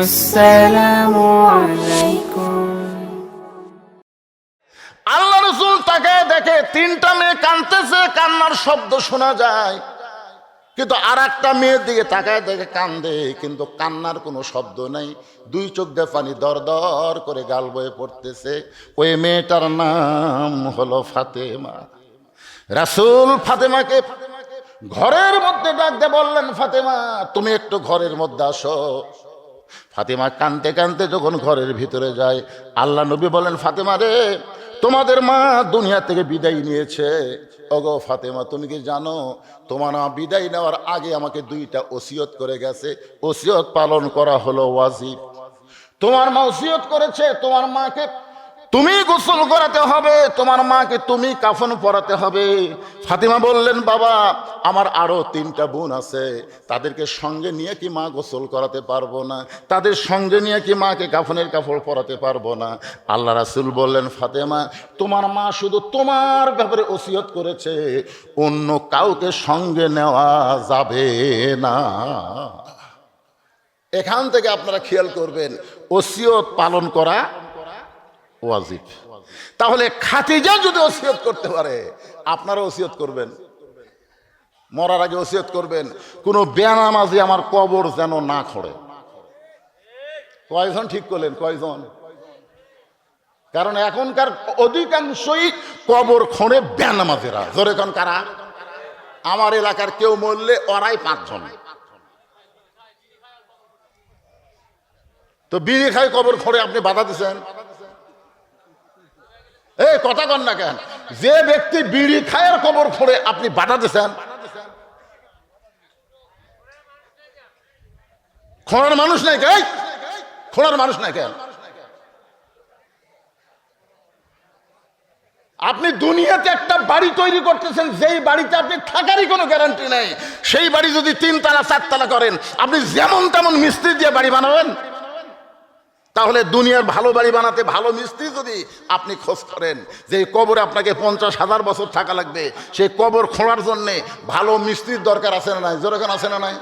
আসসালামু আলাইকুম। আল্লাহ রাসূল তাকে দেখে তিনটা মেয়ে কাঁদতেছে, কান্নার শব্দ শোনা যায়, কিন্তু আর একটা মেয়ের দিকে তাকায় দেখে কান্দে, কিন্তু কান্নার কোনো শব্দ নাই। দুই চোখ দিয়ে পানি দর দর করে গাল বয়ে পড়তেছে। ওই মেয়েটার নাম হলো ফাতেমা। রাসূল ফাতেমাকে ঘরের মধ্যে ডাক দিয়ে বললেন, ফাতেমা তুমি একটু ঘরের মধ্যে আসো। ফাতেমা কাঁদতে কাঁদতে যখন ঘরের ভিতরে যায়, আল্লাহ নবী বলেন, ফাতেমা রে, তোমাদের মা দুনিয়া থেকে বিদায় নিয়েছে। ওগো ফাতেমা, তুমি কি জানো তোমার মা বিদায় নেওয়ার আগে আমাকে দুইটা ওসিয়ত করে গেছে। ওসিয়ত পালন করা হলো ওয়াজিব। তোমার মা ওসিয়ত করেছে তোমার মাকে তুমি গোসল করাতে হবে, তোমার মাকে তুমি কাফন পরাতে হবে। ফাতিমা বললেন, বাবা আমার আরো তিনটা বোন আছে, তাদেরকে সঙ্গে নিয়ে কি মা গোসল করাতে পারবো না? তাদের সঙ্গে নিয়ে কি মাকে কাফনের কাপড় পরাতে পারবো না? আল্লাহ রাসূল বললেন, ফাতেমা তোমার মা শুধু তোমার ব্যাপারে ওসিয়ত করেছে, অন্য কাউকে সঙ্গে নেওয়া যাবে না। এখান থেকে আপনারা খেয়াল করবেন, ওসিয়ত পালন করা ওয়াজিব। তাহলে খাদিজা যদি ওসিয়ত করতে পারে, আপনারা ওসিয়ত করবেন, মরার আগে ওসিয়ত করবেন, কোনো বেনামাজি আমার কবর যেন না খোঁড়ে। কয়জন ঠিক করলেন? কয়জন? কারণ এখনকার অধিকাংশই কবর খোঁড়ে বেনামাজিরা। জোরে কোন কারা? আমার এলাকার কেউ মরলে ওরাই 5 জন। তো বিড়ি খাই কবর খোঁড়ে আপনি বাধা দিচ্ছেন? এই কথা কন না কেন? যে ব্যক্তি বিড়ি খায়ের কবর খোঁড়ে আপনি বাধা দিচ্ছেন? খোঁড়ার মানুষ নাই কেন? খোঁড়ার মানুষ নাই কেন? আপনি দুনিয়াতে একটা বাড়ি তৈরি করতেছেন, যেই বাড়িতে আপনি থাকারই কোনো গ্যারান্টি নেই। সেই বাড়ি যদি 3 তলা 4 তলা করেন, আপনি যেমন তেমন মিস্ত্রি দিয়ে বাড়ি বানাবেন? তাহলে দুনিয়ার ভালো বাড়ি বানাতে ভালো মিস্ত্রি যদি আপনি খোঁজ করেন, যে কবরে আপনাকে 50,000 বছর থাকা লাগবে, সেই কবর খোঁড়ার জন্যে ভালো মিস্ত্রির দরকার আছে না নাই? যেরকম আছে না নাই?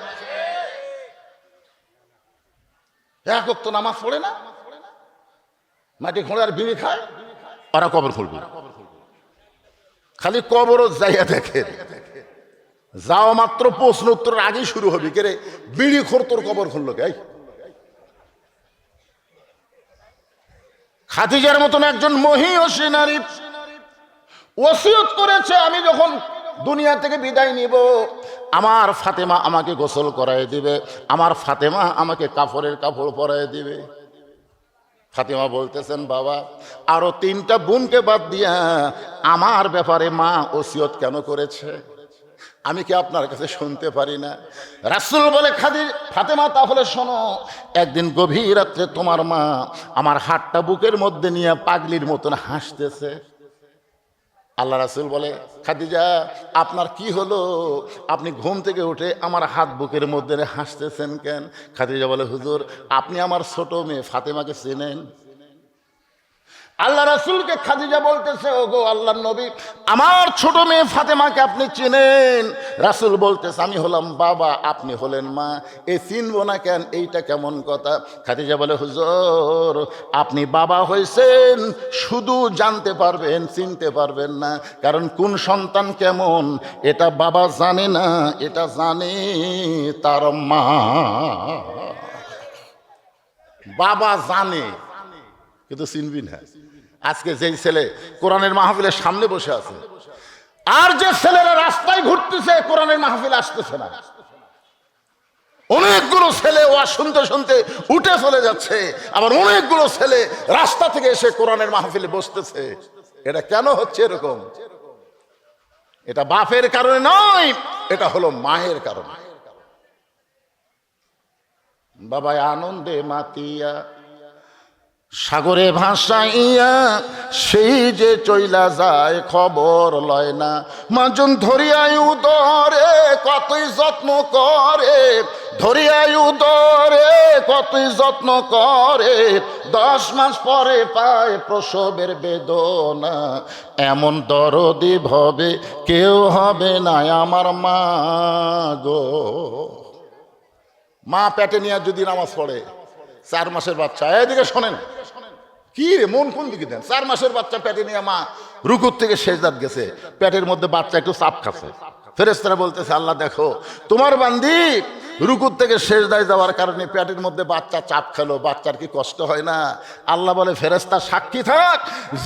এক ওয়াক্ত নামাজ পড়ে না, মাটি খোঁড়ে আর বিড়ি খায়, ওরা কবর খুলবে। খালি কবরও যাইয়া দেখে, যাওয়া মাত্র প্রশ্ন উত্তরের আগেই শুরু হবে, কে রে বিড়ি খোর তোর কবর খুললো কে? খাদিজার মতন একজন মহিয়সী নারী ওসিয়ত করেছে, আমি যখন দুনিয়া থেকে বিদায় নিব, আমার ফাতেমা আমাকে গোসল করায় দিবে, আমার ফাতেমা আমাকে কাপড়ের কাপড় পরায় দিবে। ফাতেমা বলতেছেন, বাবা আরো 3টা বোনকে বাদ দিয়া আমার ব্যাপারে মা ওসিয়ত কেন করেছে? আমি কি আপনার কাছে শুনতে পারি না? রাসূল বলে, ফাতেমা তাহলে শোনো, একদিন গভীর রাত্রে তোমার মা আমার হাতটা বুকের মধ্যে নিয়ে পাগলির মতন হাসতেছে। আল্লাহ রাসূল বলে, খাদিজা আপনার কি হলো? আপনি ঘুম থেকে উঠে আমার হাত বুকের মধ্যে হাসতেছেন কেন? খাদিজা বলে, হুজুর আপনি আমার ছোট মেয়ে ফাতেমাকে চেনেন? আল্লাহ রাসূলকে খাদিজা বলতেছে, ওগো আল্লাহর নবী, আমার ছোট মেয়ে ফাতেমাকে আপনি চিনেন? রাসূল বলতেছে, আমি হলাম বাবা, আপনি হলেন মা, এই চিনবো না কেন? এইটা কেমন কথা? খাদিজা বলে, হুজুর আপনি বাবা হয়েছেন, শুধু জানতে পারবেন, চিনতে পারবেন না, কারণ কোন সন্তান কেমন এটা বাবা জানে না, এটা জানে তার মা। বাবা জানে কিন্তু চিনবি না। আজকে যেই ছেলে কোরআনের মাহফিলের সামনে বসে আছে, আর যে ছেলেরা রাস্তায় ঘুরতেছে কোরআনের মাহফিল আসতেছে না, অনেকগুলো ছেলে ওয়াজ শুনতে শুনতে উঠে চলে যাচ্ছে, আবার অনেকগুলো ছেলে রাস্তা থেকে এসে কোরআনের মাহফিলে বসতেছে। এটা কেন হচ্ছে এরকম? এটা বাপের কারণে নয়, এটা হলো মায়ের কারণে। বাবা আনন্দে মাতিয়া সাগরে ভাসাইয়া সেই যে চইলা যায়, খবর লয় না। মাজন ধরিয়াই উদরে কতই যত্ন করে, ধরিয়াই উদরে কতই যত্ন করে, 10 মাস পরে পায় প্রসবের বেদনা। এমন দরদি ভবে কেউ হবে না আমার মা গো। মা পেটে নিয়ে যদি নামাজ পড়ে, 4 মাসের বাচ্চা, এদিকে শোনেন, কি রে মন কোন দিকে দেন? 4 মাসের বাচ্চা পেটে নিয়ে মা রুকুর থেকে সেজদাত গেছে, পেটের মধ্যে বাচ্চা একটু চাপ খাচ্ছে। ফেরেশতারা বলতেছে, আল্লাহ দেখো তোমার বান্দি রুকুর থেকে সেজদায় যাওয়ার কারণে পেটের মধ্যে বাচ্চা চাপ খেলো, বাচ্চার কি কষ্ট হয় না? আল্লাহ বলে, ফেরেশতা সাক্ষী থাক,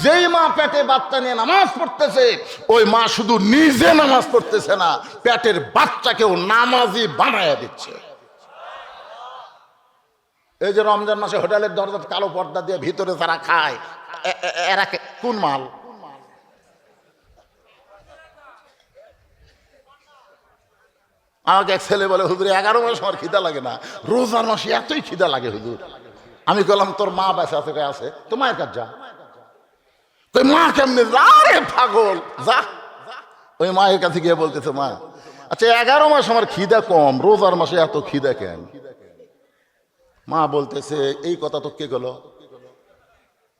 যেই মা পেটে বাচ্চা নিয়ে নামাজ পড়তেছে ওই মা শুধু নিজে নামাজ পড়তেছে না, পেটের বাচ্চাকেও নামাজি বানায়া দিচ্ছে। এই যে রমজান মাসে হোটেলের দরজা কালো পর্দা দিয়ে ভিতরে যারা খায়, এরা কোন মাল? আমাকে এক ছেলে বলে, হুজুর 11 মাস আমার খিদা লাগে না, রোজার মাসে এতই খিদা লাগে হুজুর। আমি বললাম, তোর মা বেঁচে আছে? আছে। তো মায়ের কাছে যা। তুই মা কেমনে? আরে পাগল, যা। ওই মায়ের কাছে গিয়ে বলতেছে, মা আচ্ছা 11 মাস আমার খিদা কম, রোজার মাসে এত খিদা কেন? মা বলতেছে, এই কথা তো কে গেল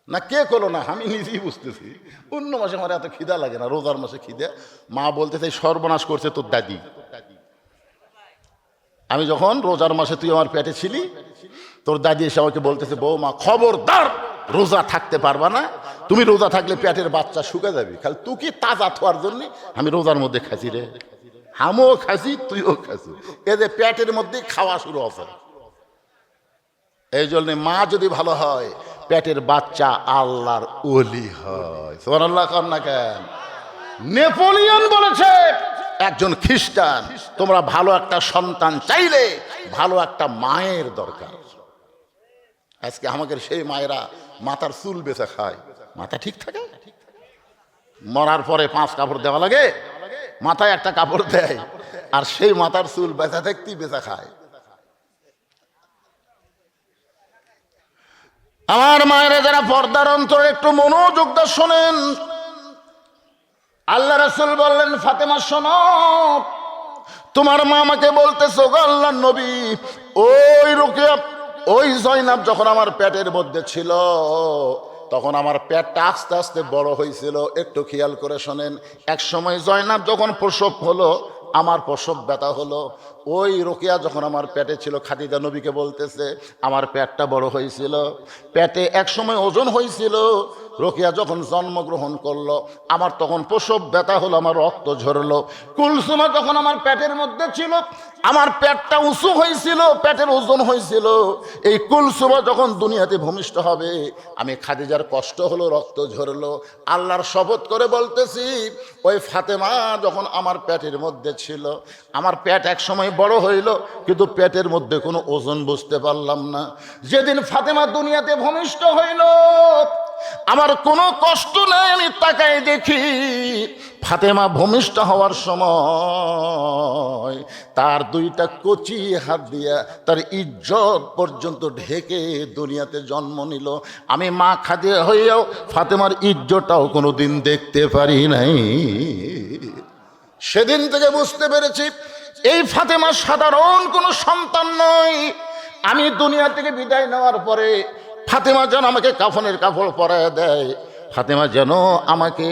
না, কে করলো না, আমি নিজেই বুঝতেছি। অন্য মাসে আমার এত খিদা লাগে না, রোজার মাসে খিদা। মা বলতেছে, সর্বনাশ করছে তোর দাদি। আমি যখন রোজার মাসে তুই আমার পেটে ছিলি, তোর দাদি এসে আমাকে বলতেছে, বৌমা খবরদার রোজা থাকতে পারবা না, তুমি রোজা থাকলে পেটের বাচ্চা শুকে যাবি, খালি তুই কি তাজা থার জন্য আমি রোজার মধ্যে খাসি রে। আমিও খাসি, তুইও খাসি, এদের পেটের মধ্যে খাওয়া শুরু হবে। এই জন্য মা যদি ভালো হয়, পেটের বাচ্চা আল্লাহর ওলি হয়। সুবহানাল্লাহ কর না কেন? নেপোলিয়ন বলেছে, একজন খ্রিস্টান, তোমরা ভালো একটা সন্তান চাইলে ভালো একটা মায়ের দরকার। আজকে আমাদের সেই মায়েরা মাথার চুল বেচা খায়, মাথা ঠিক থাকে? মরার পরে 5 কাপড় দেওয়া লাগে, মাথায় একটা কাপড় দেয়, আর সেই মাথার চুল বেচা থাকতেই বেচা খায়। আমার মায়েরা যারা পর্দার অন্তরে একটু মনোযোগ দিয়ে শোনেন, আল্লাহ রাসূল বললেন, ফাতেমা শোনো, তোমার মা আমাকে বলতেছো, গো আল্লাহর নবী, ওই রুকিয়া, ওই জয়নাব যখন আমার পেটের মধ্যে ছিল তখন আমার পেটটা আস্তে আস্তে বড় হয়েছিল। একটু খেয়াল করে শোনেন, এক সময় জয়নাব যখন প্রসব হলো, আমার প্রসব ব্যথা হলো, ওই রোকেয়া যখন আমার পেটে ছিল, খাদিজা নবীকে বলতেছে, আমার পেটটা বড় হয়েছিল, পেটে এক সময় ওজন হয়েছিল। রোকেয়া যখন জন্মগ্রহণ করলো, আমার তখন প্রসব ব্যথা হলো, আমার রক্ত ঝরলো। কুলসুমা যখন আমার পেটের মধ্যে ছিল, আমার পেটটা উঁচু হয়েছিল, পেটের ওজন হয়েছিল। এই কুলসুমা যখন দুনিয়াতে ভূমিষ্ঠ হবে, আমি খাদিজার কষ্ট হলো, রক্ত ঝরলো। আল্লাহর শপথ করে বলতেছি, ওই ফাতেমা যখন আমার পেটের মধ্যে ছিল, আমার পেট এক সময় বড় হইল, কিন্তু পেটের মধ্যে কোনো ওজন বুঝতে পারলাম না। যেদিন ফাতেমা দুনিয়াতে ভূমিষ্ঠ হইল, আমার কোনো কষ্ট নাই, আমি তাকাই দেখি ফাতেমা ভূমিষ্ঠ হওয়ার সময় তার 2টা কচি হাত দিয়া তার ইজ্জত পর্যন্ত ঢেকে দুনিয়াতে জন্ম নিল। আমি মা খাদিজা হইয়াও ফাতেমার ইজ্জতটাও কোনোদিন দেখতে পারি নাই। সেদিন থেকে বুঝতে পেরেছি, এই ফাতেমা সাধারণ কোনো সন্তান নয়। আমি দুনিয়া থেকে বিদায় নেওয়ার পরে ফাতেমা যেন আমাকে কাফনের কাপড় পরায় দেয়, ফাতেমা যেন আমাকে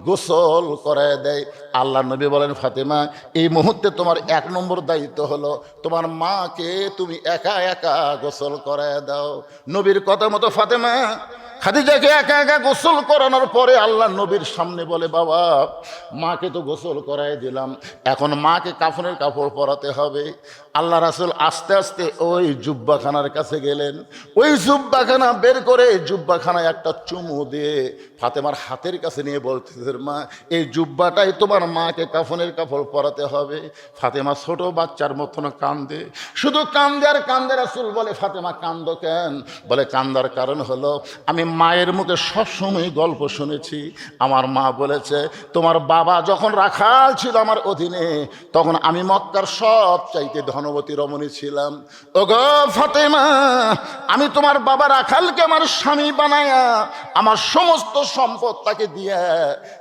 গোসল করায় দেয়। আল্লাহ নবী বলেন, ফাতেমা, এই মুহূর্তে তোমার 1 নম্বর দায়িত্ব হলো তোমার মাকে তুমি একা একা গোসল করায় দাও। নবীর কথা মতো ফাতেমা খাদিজাকে একা একা গোসল করানোর পরে আল্লাহ নবীর সামনে বলে, বাবা, মাকে তো গোসল করাই দিলাম, এখন মাকে কাফনের কাপড় পরাতে হবে। আল্লাহ রাসূল আস্তে আস্তে ওই জুব্বাখানার কাছে গেলেন, ওই জুব্বাখানা বের করে জুব্বাখানায় একটা চুমু দিয়ে ফাতেমার হাতের কাছে নিয়ে বলতেছে, মা, এই জুব্বাটাই তোমার মাকে কাফনের কাপড় পরাতে হবে। ফাতেমা ছোট বাচ্চার মতন কান্দে, শুধু কান্দে আর কান্দে। রাসূল বলে, ফাতেমা কান্দো কেন? বলে, কান্দার কারণ হলো, আমি মায়ের মুখে সবসময় গল্প শুনেছি। আমার মা বলেছে, তোমার বাবা যখন রাখাল ছিল আমার অধীনে, তখন আমি মক্কার সব চাইতে ধনবতী রমণী ছিলাম। ওগো ফাতেমা, আমি তোমার বাবা রাখালকে আমার স্বামী বানায়া আমার সমস্ত সম্পদ তাকে দিয়া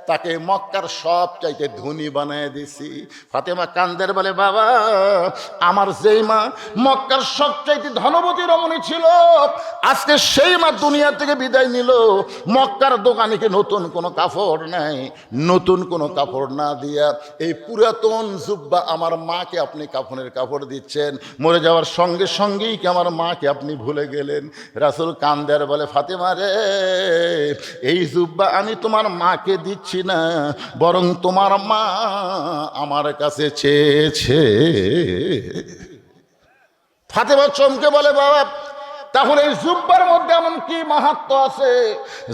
তাকে মক্কার সব চাইতে ধনী বানায় দিছি। ফাতেমা কান্দের বলে, বাবা, আমার যেই মা মক্কার সব চাইতে ধনবতী রমণী ছিল, আজকে সেই মা দুনিয়া থেকে বিদায় নিল। মক্কার দোকানিকে নতুন কোনো কাপড় নাই, নতুন কোনো কাপড় না দিয়া এই পুরাতন জুব্বা আমার মাকে আপনি কাফনের কাপড় দিচ্ছেন, মরে যাওয়ার সঙ্গে সঙ্গেই কি আমার মাকে আপনি ভুলে গেলেন? রাসূল কান্দে আর বলে, ফাতেমা রে, এই জুব্বা আমি তোমার মাকে দিচ্ছি না, বরং তোমার মা আমার কাছে চেয়েছে। ফাতেমা চমকে বলে, বাবা তাহলে এই জুব্বার মধ্যে এমন কি মাহাত্ম্য আছে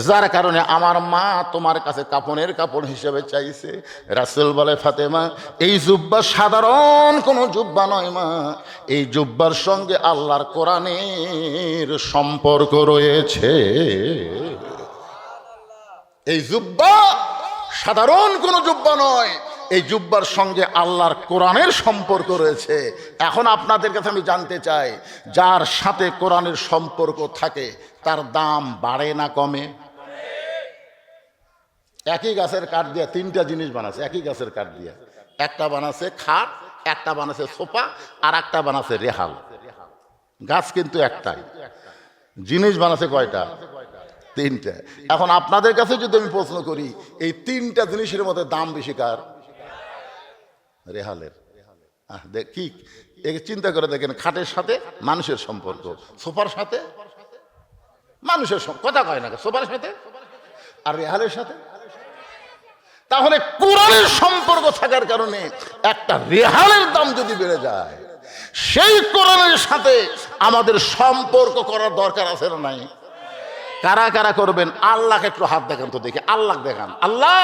যার কারণে আমার মা তোমার কাছে কাফনের কাপড় হিসেবে চাইছে? রাসূল বলে, ফাতেমা এই জুব্বা সাধারণ কোনো জুব্বা নয় মা, এই জুব্বার সঙ্গে আল্লাহর কোরআনের সম্পর্ক রয়েছে। এই জুব্বা সাধারণ কোনো জুব্বা নয়, এই জুব্বার সঙ্গে আল্লাহর কোরআনের সম্পর্ক রয়েছে। এখন আপনাদের কাছে আমি জানতে চাই, যার সাথে কোরআনের সম্পর্ক থাকে তার দাম বাড়ে না কমে? একই গাছের কাঠ দিয়ে তিনটা জিনিস বানাচ্ছে, একই গাছের কাঠ দিয়ে, একটা বানাচ্ছে খাট, একটা বানাচ্ছে সোফা, আর একটা বানাচ্ছে রেহাল। গাছ কিন্তু একটাই, জিনিস বানাচ্ছে কয়টা? তিনটা। এখন আপনাদের কাছে যদি আমি প্রশ্ন করি, এই তিনটা জিনিসের মধ্যে দাম বেশি কার? রেহালের। কি চিন্তা করে দেখেন, খাটের সাথে মানুষের সম্পর্ক, সোফার সাথে মানুষের কথা কয় না, সোফার সাথে আর রেহালের সাথে। তাহলে কোরআনের সম্পর্ক থাকার কারণে একটা রেহালের দাম যদি বেড়ে যায়, সেই কোরআনের সাথে আমাদের সম্পর্ক করার দরকার আছে না নাই? কারা কারা করবেন? আল্লাহকে একটু হাত দেখান তো দেখি, আল্লাহ দেখান। আল্লাহ,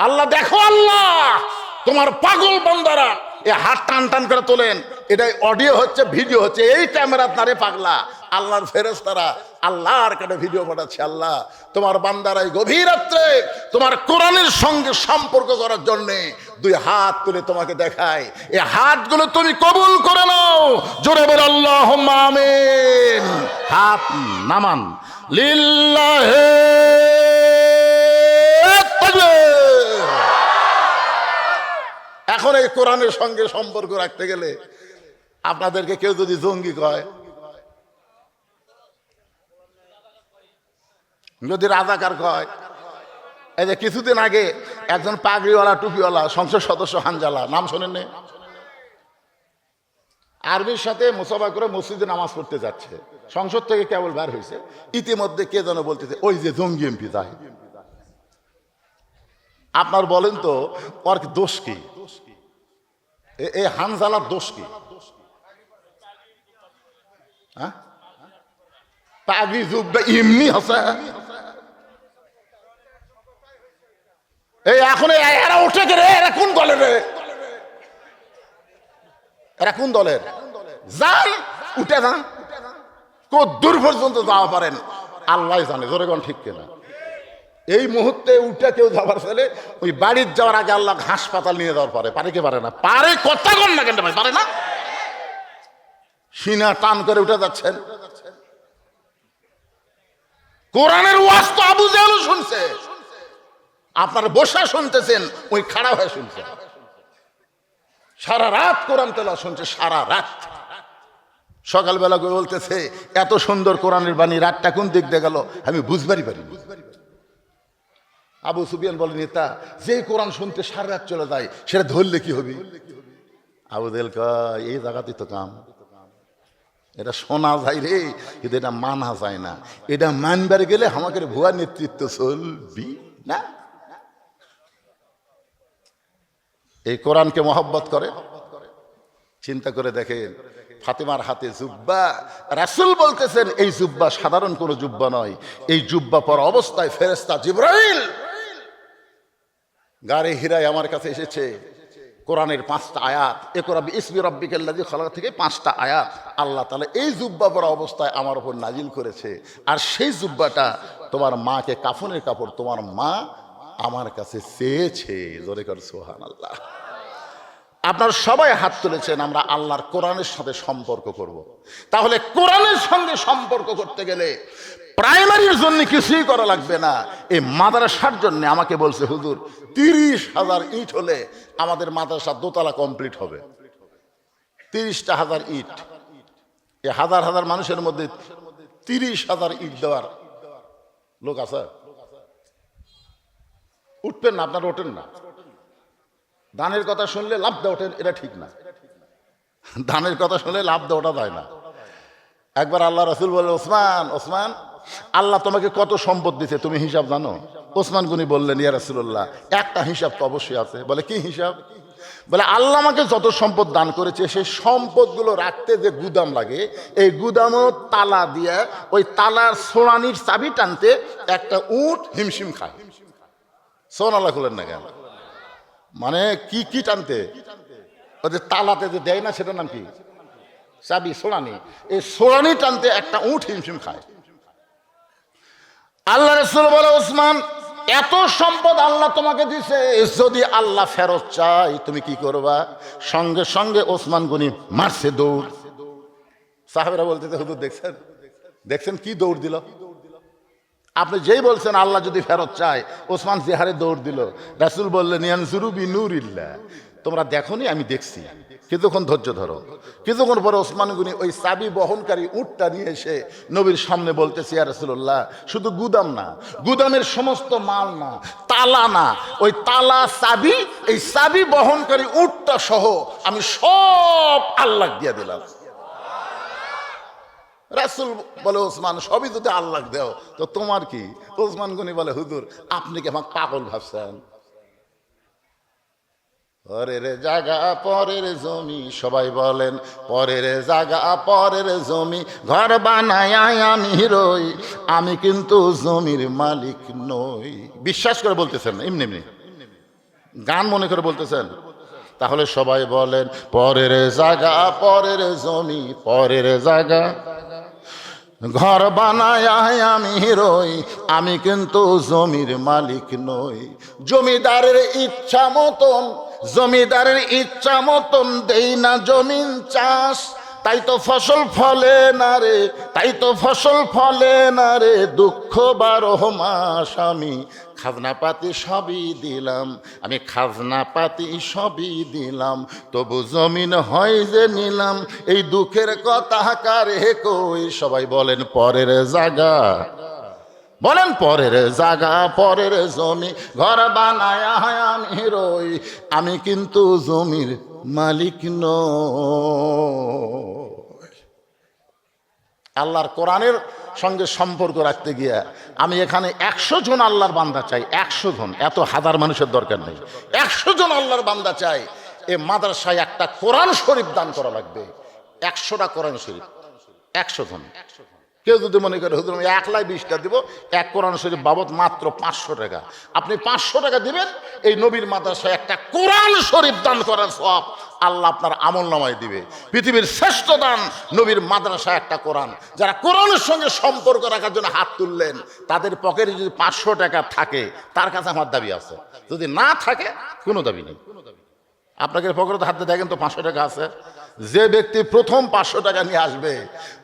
আল্লাহ দেখো, আল্লাহ তোমার পাগল বান্দারা এই হাত টান টান করে তোলেন। এটাই অডিও হচ্ছে, ভিডিও হচ্ছে, এই ক্যামেরা তারে পাগলা আল্লাহর ফেরেশতারা আল্লাহর কাছে ভিডিও পাঠাচ্ছে। আল্লাহ তোমার বান্দারাই গভীর রাত্রে তোমার কোরআনের সঙ্গে সম্পর্ক করার জন্যে দুই হাত তুলে তোমাকে দেখায়, এই হাতগুলো তুমি কবুল করে নাও। জোরে বলে আল্লাহুম্মা আমিন। হাত নামান, লিল্লাহি তাকবীর। এখন এই কোরআনের সঙ্গে সম্পর্ক রাখতে গেলে আপনাদেরকে কেউ যদি জঙ্গি কয়, যদি রাজাকার কয়, এই যে কিছুদিন আগে একজন পাগড়িওয়ালা টুপিওয়ালা সংসদ সদস্য হানজালা, নাম শোনেন? আর্মির সাথে মুসাফা করে মসজিদে নামাজ পড়তে যাচ্ছে, সংসদ থেকে কেবল বের হয়েছে, ইতিমধ্যে কে যেন বলতেছে ওই যে জঙ্গি এমপি তাই। আপনার বলেন তো ওর দোষ কি? এই হানজালার দোষ কি? পাগড়ি জুব্বা এমনি আছে। এই এখন এরা উঠে রে, এরা কোন দলের রে? এরা কোন দলের? যান উঠে যান, কদ্দূর পর্যন্ত যাওয়া পারেন আল্লাহ জানে। জোরে কোন ঠিক কিনা? এই মুহূর্তে উঠে কেউ যাবার ফেলে ওই বাড়ির যাওয়ার আগে আল্লাহ হাসপাতাল নিয়ে যাওয়ার পারে কি পারে না? পারে, কথা কন না কেন ভাই, পারে না? সিনা টান করে উঠে যাচ্ছেন। কোরআনের ওয়াজ তো আবু জাহেল শুনছে, আপনার বসা শুনতেছেন, ওই খাড়া হয়ে শুনছেন। সারা রাত কোরআন তেলাওয়াত শুনছে, সারা রাত। সকালবেলা করে বলতেছে এত সুন্দর কোরআনের বাণী, রাতটা কোন দিক দিয়ে গেল আমি বুঝবারই পারি। আবু সুফিয়ান বলে, নেতা যে কোরআন শুনতে সারা রাত চলে যায় সেটা ধরলে কি হবে? আবু জাহেল কয়, এই জায়গাতেই তো কাম, এটা শোনা যায় রে, কিন্তু এটা মানা যায় না। এটা মানবার গেলে আমাকে ভুয়া নেতৃত্ব চলবি না। এই কোরআনকে মহব্বত করে। চিন্তা করে দেখেন, ফাতেমার হাতে জুব্বা, রাসূল বলতেছেন এই জুব্বা সাধারণ কোনো জুব্বা নয়। এই জুব্বা পরা অবস্থায় ফেরেশতা জিবরাইল গারে হিরায় আমার কাছে এসেছে। কোরআনের 5টা আয়াত, ইকরা বিইসমি রাব্বিকাল্লাযী খালাক থেকে 5টা আয়াত আল্লাহ তাআলা এই জুব্বা পরা অবস্থায় আমার উপর নাজিল করেছে। আর সেই জুব্বাটা তোমার মাকে কাফনের কাপড় তোমার মা আমার কাছে চেয়েছে। জোরে কর সুবহানাল্লাহ। আপনারা সবাই হাত তুলেছেন, আমরা আল্লাহর কোরআনের সাথে সম্পর্ক করব। তাহলে কোরআনের সঙ্গে সম্পর্ক করতে গেলে প্রাইমারির জন্য কিছুই করা লাগবে না। এই মাদ্রাসার জন্য আমাকে বলছে হুজুর 30,000 ইট হলে আমাদের মাদ্রাসা দোতলা কমপ্লিট হবে। 30,000 ইট, এই হাজার হাজার মানুষের মধ্যে 30,000 ইট দেওয়ার লোক আছে? উঠবেন না, আপনারা ওঠেন না। দানের কথা শুনলে লাফ দিয়ে ওঠেন, এটা ঠিক না। দানের কথা শুনলে লাভ দেওয়াটা যায় না। একবার আল্লাহ রসুল বলে, ওসমান ওসমান, আল্লাহ তোমাকে কত সম্পদ দিছে তুমি হিসাব জানো? ওসমান গনি বললেন, ইয়া রাসূলুল্লাহ, একটা হিসাব তো অবশ্যই আছে। বলে, কি হিসাব? বলে, আল্লাহ আমাকে যত সম্পদ দান করেছে সেই সম্পদগুলো রাখতে যে গুদাম লাগে, এই গুদামও তালা দিয়ে ওই তালার সোনানির চাবি টানতে একটা উট হিমশিম খায়। সোন আল্লাহ খুলেন না কেন? মানে কি কি টানতে? ওই যে তালাতে যে দেয় না, সেটার নাম কি? চাবি, সোনানি। এই সোনানি টানতে একটা উট হিমশিম খায়। আল্লাহ রাসূল বলে, ওসমান, এত সম্পদ আল্লাহ তোমাকে দিছে, যদি আল্লাহ ফেরত চাই তুমি কি করবা? সঙ্গে সঙ্গে ওসমান গনি মারছে দৌড়। সাহাবেরা বলতেছে, হুজুর দেখছেন দেখছেন কি দৌড় দিল? আপনি যেই বলছেন আল্লাহ যদি ফেরত চায়, ওসমান যে হারে দৌড় দিল। রাসূল বললেন, ইয়ানজুরু বিনুরিল্লাহ, তোমরা দেখোনি, আমি দেখছি, কিছুক্ষণ ধৈর্য ধরো। কিছুক্ষণ পরে ওসমান গনি ওই চাবি বহনকারী উটটা নিয়ে এসে নবীর সামনে বলতেছে, ইয়া রাসূলুল্লাহ, শুধু গুদাম না, গুদামের সমস্ত মাল না, তালা না, ওই তালা চাবি, এই চাবি বহনকারী উটটা সহ আমি সব আল্লাহ দিয়ে দিলাম। রাসূল বলে, ওসমান, সবই যদি আল্লাহ দেও তো তোমার কি? ওসমান গনি বলে, হুজুর, আপনি কি আমাকে পাগল ভাবছেন? পরের জায়গা পরের জমি, সবাই বলেন পরের জায়গা পরের জমি, ঘর বানায় আমি রই, আমি কিন্তু জমির মালিক নই। বিশ্বাস করে বলতেছেন না, এমনি এমনি গান মনে করে বলতেছেন? তাহলে সবাই বলেন পরের জায়গা পরের জমি, পরের জায়গা ঘর বানায় আমি রই, আমি কিন্তু জমির মালিক নই। জমিদারের ইচ্ছা মতন, জমিদারের ইচ্ছা মতন দেই না জমিন চাষ, তাই তো ফসল ফলে না রে, তাই তো ফসল ফলে না রে, দুঃখ 12 মাস আমি খাজনা পাতি সবই দিলাম, আমি খাজনা পাতি সবই দিলাম, তবু জমিন হয় যে নিলাম, এই দুঃখের কথা কারে কই? সবাই বলেন পরের জায়গা, বলেন পরের জায়গা পরের জমি, ঘর বানায় আমি রই, আমি কিন্তু জমির মালিক নই। আল্লাহর কোরআনের সঙ্গে সম্পর্ক রাখতে গিয়ে আমি এখানে 100 জন আল্লাহর বান্দা চাই, 100 জন, এত হাজার মানুষের দরকার নেই, 100 জন আল্লাহর বান্দা চাই। এ মাদ্রাসায় একটা কোরআন শরীফ দান করা লাগবে, 100টা কোরআন শরীফ, 100 জন। কেউ যদি মনে করে হুজুর আমি 1,20টা দিব, এক কোরআন শরীফ বাবদ মাত্র 500 টাকা, আপনি 500 টাকা দিবেন, এই নবীর মাদ্রাসায় একটা কোরআন শরীফ দান করার সওয়াব আল্লাহ আপনার আমলনামায় দিবে। পৃথিবীর শ্রেষ্ঠ দান নবীর মাদ্রাসায় একটা কোরআন। যারা কোরআনের সঙ্গে সম্পর্ক রাখার জন্য হাত তুললেন, তাদের পকেটে যদি 500 টাকা থাকে, তার কাছে আমার দাবি আছে। যদি না থাকে, কোনো দাবি নেই। আপনাকে পকেটে হাতে দেখেন তো 500 টাকা আছে। যে ব্যক্তি প্রথম 500 টাকা নিয়ে আসবে,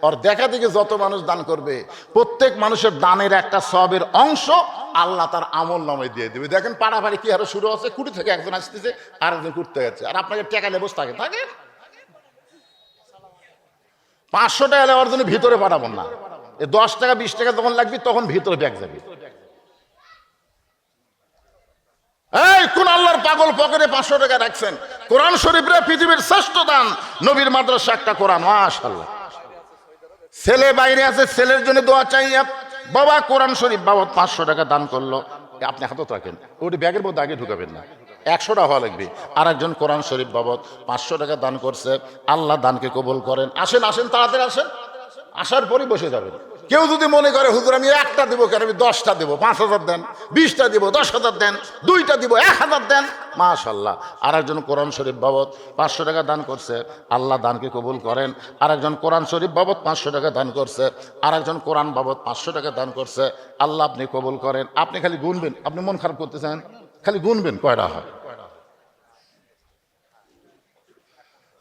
ওর দেখা দেখে যত মানুষ দান করবে, প্রত্যেক মানুষের দানের একটা সওয়াবের অংশ আল্লাহ তার আমল নামায় দিয়ে দেবে। দেখেন পাড়াপাড়ি কি আরো শুরু আছে, কুটি থেকে একজন আসতেছে আর একজন কুটতে যাচ্ছে, আর আপনাকে টাকা নেবস থাকে 500 টাকা নেওয়ার জন্য ভিতরে পাঠাবো না, 10 টাকা 20 টাকা যখন লাগবে তখন ভিতরে ব্যাগ যাবে। এই কোন আল্লাহর পাগল পকেটে 500 টাকা রাখছেন? কোরআন শরীফরে পৃথিবীর শ্রেষ্ঠ দান, নবীর মাদ্রাসা একটা কোরআন, মাশাআল্লাহ। ছেলে বাইরে আছে, ছেলের জন্য দোয়া চাই, বাবা কোরআন শরীফ বাবদ 500 টাকা দান করলো, আপনি হাতত রাখেন, ওটি ব্যাগের মধ্যে আগে ঢুকাবেন না, 100টা হওয়া লাগবে। আর একজন কোরআন শরীফ বাবদ 500 টাকা দান করছে, আল্লাহ দানকে কবুল করেন। আসেন আসেন, তাড়াতাড়ি আসেন, আসার পরই বসে যাবেন। কেউ যদি মনে করে হুজুর আমি 1টা দেবো, কেন আমি 10টা দেবো, 5,000 দেন, 20টা দিব, 10,000 দেন, 2টা দিব, 1,000 দেন, মাশাআল্লাহ। আর একজন কোরআন শরীফ বাবদ 500 টাকা দান করছে, আল্লাহ দানকে কবুল করেন। আর একজন কোরআন শরীফ বাবদ 500 টাকা দান করছে, আর একজন কোরআন বাবদ 500 টাকা দান করছে, আল্লাহ আপনি কবুল করেন। আপনি খালি গুনবেন, আপনি মন খারাপ করতেছেন, খালি গুনবেন কয়টা হয়,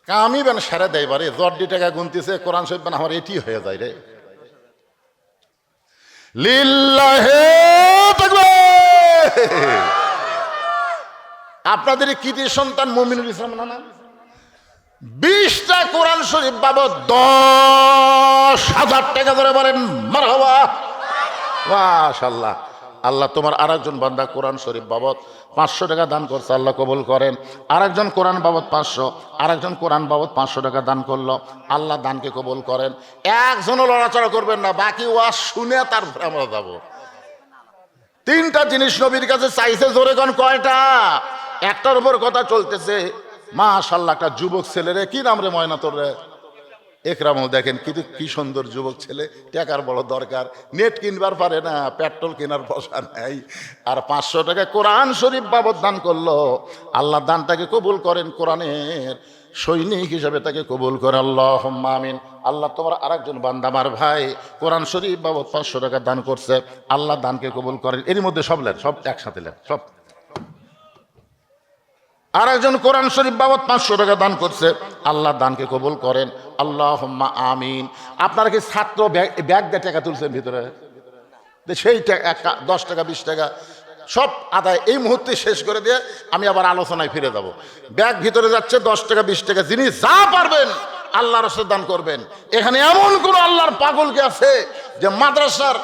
আমি বেন সেরে দেয় বারে, জর্দি টাকা গুনতেছে, কোরআন শরীফ বেন আমার এটি হয়ে যায় রে। লিল্লাহে তাকবীর। আপনাদের কৃতি সন্তান মুমিনুল ইসলাম না, 20টা কোরআন শরীফ বাবদ 10,000 টাকা ধরে বলেন মারহাবা, মাশাআল্লাহ। আল্লাহ তোমার আরেকজন বান্দা কোরআন শরীফ বাবদ 500 টাকা দান করছে, আল্লাহ কবুল করেন। আরেকজন কোরআন বাবদ 500, আরেকজন কোরআন বাবদ 500 টাকা দান করলো, আল্লাহ দানকে কবুল করেন। একজনও লড়াচড়া করবেন না, বাকি ওয়াজ শুনে তারপরে আমরা যাবো। তিনটা জিনিস নবীর কাছে চাইছে, জোরে কোন কয়টা? একটার উপর কথা চলতেছে। মাশাআল্লাহ, একটা যুবক ছেলেরে, কি নাম রে ময়না তোর রে? একরামও, দেখেন কিন্তু কি সুন্দর যুবক ছেলে, টাকার বড় দরকার, নেট কিনবার পারে না, পেট্রোল কেনার পয়সা নাই, আর 500 টাকা কোরআন শরীফ বাবদ দান করলো। আল্লাহ দানটাকে কবুল করেন, কোরআনের সৈনিক হিসেবে তাকে কবুল করে, আল্লাহুম্মা আমিন। আল্লাহ তোমার আরেকজন বান্দা আমার ভাই কোরআন শরীফ বাবদ 500 টাকা দান করছে, আল্লাহ দানকে কবুল করেন। এর মধ্যে সব লেন, সব একসাথে লেন, সব। আরেকজন কোরআন শরীফ বাবদ 500 টাকা দান করছে, আল্লাহ দানকে কবুল করেন, আল্লাহুম্মা আমিন। আপনারা কি ছাত্র ব্যাগ দিয়ে টাকা তুলছেন ভিতরে? সেই 10 টাকা 20 টাকা সব আদায় এই মুহূর্তে শেষ করে দিয়ে আমি আবার আলোচনায় ফিরে যাব। ব্যাগ ভিতরে যাচ্ছে 10 টাকা 20 টাকা, যিনি যা পারবেন আল্লাহর রাস্তায় দান করবেন। এখানে এমন কোন আল্লাহর পাগলকে আছে যে মাদ্রাসার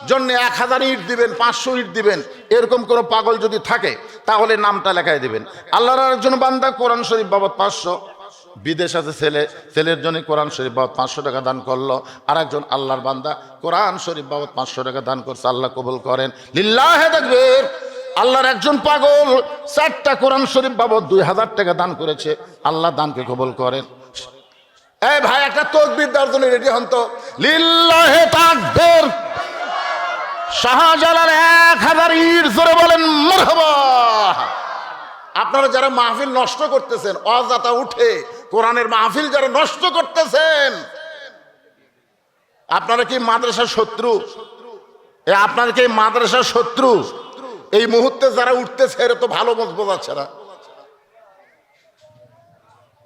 জন্য 1000 ইট দিবেন, 500 ইট দিবেন, এরকম কোন পাগল যদি থাকে তাহলে নামটা লেখায় দিবেন। আল্লাহর একজন বান্দা কোরআন শরীফ বাবদ 500, বিদেশ আছে ছেলে, ছেলের জন্য কোরআন শরীফ বাবদ 500 টাকা দান করলো। আর একজন আল্লাহর বান্দা কোরআন শরীফ বাবদ 500 টাকা দান করছে, আল্লাহ কবুল করেন, লিল্লাহি তাকবীর। আল্লাহর একজন পাগল 4টা কোরআন শরীফ বাবদ 2000 টাকা দান করেছে, আল্লাহ দানকে কবুল করেন। এই ভাই একটা তাকবীর দেওয়ার জন্য রেডি হন তো, লিল্লাহি তাকবীর। শাহজালাল 1000 ইট জোরে বলেন মারহাবা। আপনারা যারা মাহফিল নষ্ট করতেছেন, অজাতা উঠে কোরআনের মাহফিল যারা নষ্ট করতেছেন, আপনারা কি মাদ্রাসার শত্রু? আপনারা কি মাদ্রাসার শত্রু? এই মুহূর্তে যারা উঠতেছে এরা তো ভালো মত বোঝাচ্ছে না।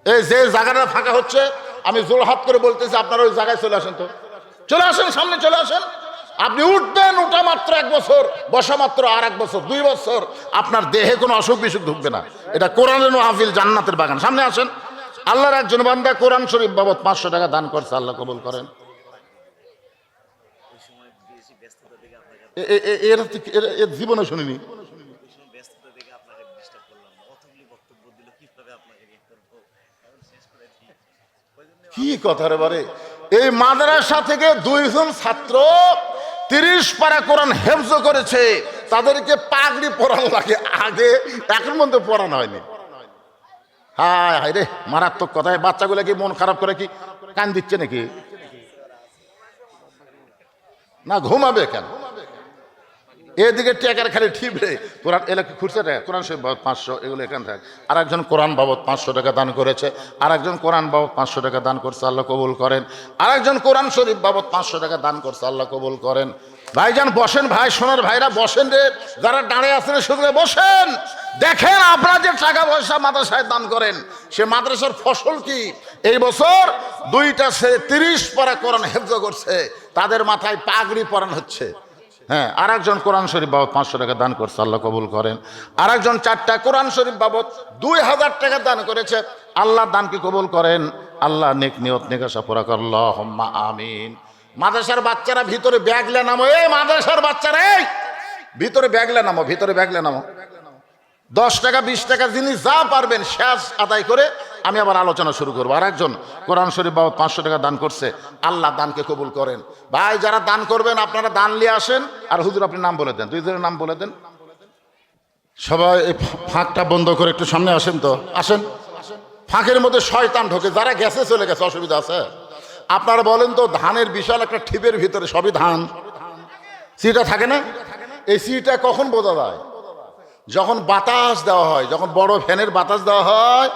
এই যে জায়গাটা ফাঁকা হচ্ছে, আমি জোরহাত করে বলতেছি আপনারা ওই জায়গায় চলে আসেন, তো চলে আসেন, সামনে চলে আসেন। আপনি উঠবেন, উঠা মাত্র 1 বছর, বসা মাত্র আর 1 বছর, 2 বছর আপনার দেহে কোনো অসুখ বিসুখ ঢুকবে না। এটা কোরআনের মাহফিল, জান্নাতের বাগান। সামনে আসেন। আল্লাহর একজন বান্দা কোরআন শরীফ বাবদ 500 টাকা দান করছে, আল্লাহ কবুল করেন। এর জীবনে শুনিনি। কি কথা রে বারে, এই মাদ্রাসা থেকে 2 জন ছাত্র 30 পারা কোরআন হেফজ করেছে, তাদেরকে পাগড়ি পরানো লাগে, আগে এখন পর্যন্ত পরানো হয়নি। হায় হায় রে, মারাত্মক কথায়। বাচ্চাগুলো কি মন খারাপ করে কি কান দিচ্ছে নাকি? না ঘুমাবে কেন? এদিকে টেকার খালি ঠিবরে কোরআন এলাকা খুঁজছে টাকা, কোরআন শরীফ বাবদ 500, এগুলো এখান থাকে। আর একজন কোরআন বাবদ 500 টাকা দান করেছে, আর একজন কোরআন বাবদ 500 টাকা দান করছে, আল্লাহ কবুল করেন। আর একজন কোরআন শরীফ বাবদ 500 টাকা দান করছে, আল্লাহ কবুল করেন। ভাইজান বসেন, ভাই সোনার ভাইরা বসেন রে, যারা দাঁড়িয়ে আছেন শুধু বসেন। দেখেন আপনারা যে টাকা পয়সা মাদ্রাসায় দান করেন, সে মাদ্রাসার ফসল কি? এই বছর 2টা ছেলে 30 পারা কোরআন হেফজ করছে, তাদের মাথায় পাগড়ি পরানো হচ্ছে। হ্যাঁ, আর একজন কোরআন শরীফ বাবদ 500 টাকা দান করছে, আল্লাহ কবুল করেন। আর একজন 4টা কোরআন শরীফ বাবদ 2000 টাকা দান করেছে, আল্লাহ দানকে কবুল করেন। আল্লাহ নেক নিয়ত নেকাশা পুরা কর, আল্লাহুম্মা আমিন। মাদ্রাসার বাচ্চারা ভিতরে ব্যাগলে নামো, এই মাদ্রাসার বাচ্চারা এই ভিতরে ব্যাগলে নামো, ভিতরে ব্যাগলে নামো। 10 টাকা 20 টাকা যিনি যা পারবেন শেষ আদায় করে আমি আবার আলোচনা শুরু করবো। আর একজন কোরআন শরীফ বাবদ 500 টাকা দান করছে, আল্লাহ দানকে কবুল করেন। ভাই যারা দান করবেন আপনারা দান নিয়ে আসেন। আর হুজুর আপনি নাম বলে দেন, 2 জনের নাম বলে দেন। সবাই এই ফাঁকটা বন্ধ করে একটু সামনে আসেন তো, আসেন। ফাঁকের মধ্যে শয়তান ঢোকে, যারা গেছে চলে গেছে, অসুবিধা আছে? আপনারা বলেন তো, ধানের বিশাল একটা ঠিপের ভিতরে সবই ধান, সিটা থাকে না? এই সিটা কখন বোঝা যায়? যখন বাতাস দেওয়া হয়, যখন বড় ফ্যানের বাতাস দেওয়া হয়,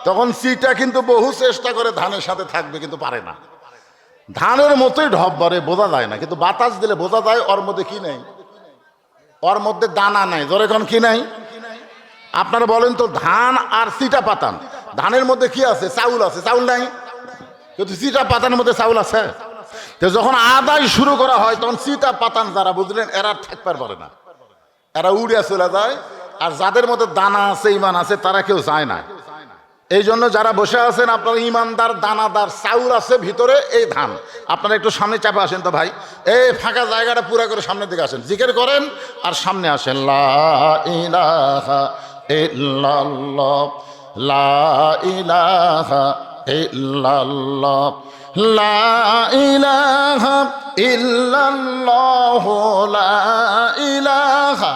তখন সিটা কিন্তু বহু চেষ্টা করে ধানের সাথে থাকবে, কিন্তু পারে না। ধানের মতোই ঢপ ভরে, বোঝা যায় না, কিন্তু বাতাস দিলে বোঝা যায় ওর মধ্যে কি নাই, ওর মধ্যে দানা নাই। ধরে এখন কি নাই? আপনারা বলেন তো, ধান আর সিটা পাতান, ধানের মধ্যে কি আছে? চাউল আছে, চাউল নাই। কিন্তু সিটা পাতানের মধ্যে চাউল আছে। তো যখন আদায় শুরু করা হয়, তখন সিটা পাতান যারা বুঝলেন, এরা থাকতে পারে না, এরা উড়ে চলে যায়। আর যাদের মধ্যে দানা আছে, ইমান আছে, তারা কেউ যায় না। এই জন্য যারা বসে আছেন আপনারা ইমানদার দানাদার চাউল আছে ভিতরে, এই ধান। আপনারা একটু সামনে চাপে আসেন তো ভাই, এই ফাঁকা জায়গাটা পুরা করে সামনের দিকে আসেন, জিকির করেন আর সামনে আসেন। লা ইলাহা ইল্লাল্লাহ, লা ইলাহা ইল্লাল্লাহ, লা ইলাহা ইল্লাল্লাহ, লা ইলাহা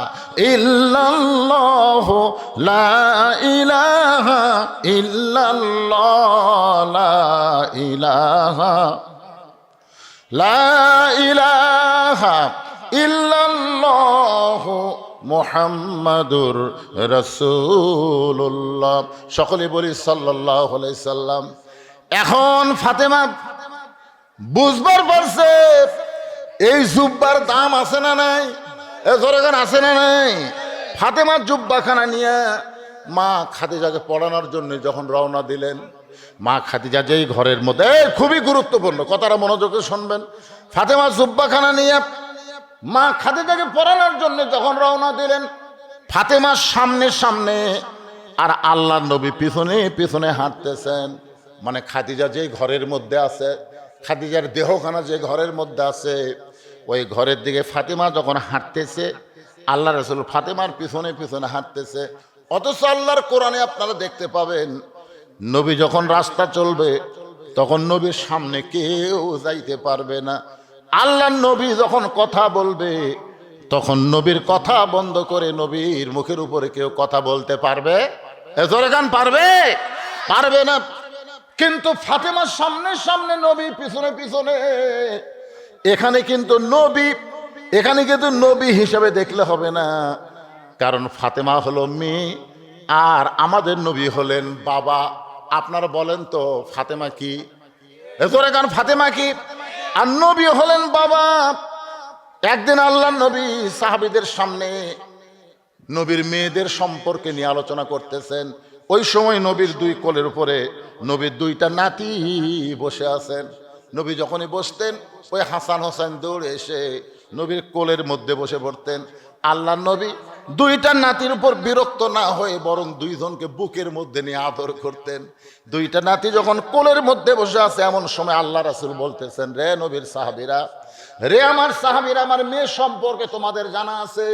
ইল্লাল্লাহ, লা ইলাহা ইল্লাল্লাহ, লা ইলাহা, লা ইলাহা ইল্লাল্লাহ মুহাম্মাদুর রাসূলুল্লাহ। সকলে বলি সাল্লাল্লাহু আলাইহি সাল্লাম। এখন ফাতেমা বুঝবার পারছে এই জুব্বার দাম আছে না নাই, এ জোরেগান আছে না নাই। ফাতেমা জুব্বাখানা নিয়ে মা খাদিজাকে পড়ানোর জন্য যখন রওনা দিলেন, মা খাদিজা যেই ঘরের মধ্যে, খুবই গুরুত্বপূর্ণ কথাটা মনোযোগে শুনবেন, ফাতেমা জুব্বাখানা নিয়ে মা খাদিজাকে পড়ানোর জন্য যখন রওনা দিলেন, ফাতেমার সামনে সামনে আর আল্লাহর নবী পিছনে পিছনে হাঁটতেছেন। মানে খাদিজা যেই ঘরের মধ্যে আছে, খাদিজার দেহখানা যে ঘরের মধ্যে আছে, ওই ঘরের দিকে ফাতেমা যখন হাঁটতেছে, আল্লাহ রাসূল ফাতেমার পিছনে পিছনে হাঁটতেছে। অথচ আল্লাহর কোরআনে আপনারা দেখতে পাবেন, নবী যখন রাস্তা চলবে তখন নবীর সামনে কেউ যাইতে পারবে না। আল্লাহর নবী যখন কথা বলবে তখন নবীর কথা বন্ধ করে নবীর মুখের উপরে কেউ কথা বলতে পারবে? জোরে গান পারবে? পারবে না। কিন্তু ফাতেমার সামনে সামনে নবী পিছনে পিছনে, এখানে কিন্তু নবী হিসাবে দেখলে হবে না, কারণ ফাতেমা হলো মেয়ে আর আমাদের নবী হলেন বাবা। আপনারা বলেন তো ফাতেমা কি? জোরে গান ফাতেমা কি? আর নবী হলেন বাবা। একদিন আল্লাহর নবী সাহাবীদের সামনে নবীর মেয়েদের সম্পর্কে নিয়ে আলোচনা করতেছেন। ওই সময় নবীর দুই কোলের উপরে নবীর দুইটা নাতি বসে আছেন। নবী যখনই বসতেন, ওই হাসান হোসেন দৌড়ে এসে নবীর কোলের মধ্যে বসে পড়তেন। আল্লাহর নবী দুইটা নাতির উপর বিরক্ত না হয়ে বরং দুইজনকে বুকের মধ্যে নিয়ে আদর করতেন। দুইটা নাতি যখন কোলের মধ্যে বসে আছে, এমন সময় আল্লাহ রাসূল বলতেছেন, রে নবীর সাহাবীরা, রে আমার সাহাবীরা, আমার মেয়ে সম্পর্কে তোমাদের জানা আছে?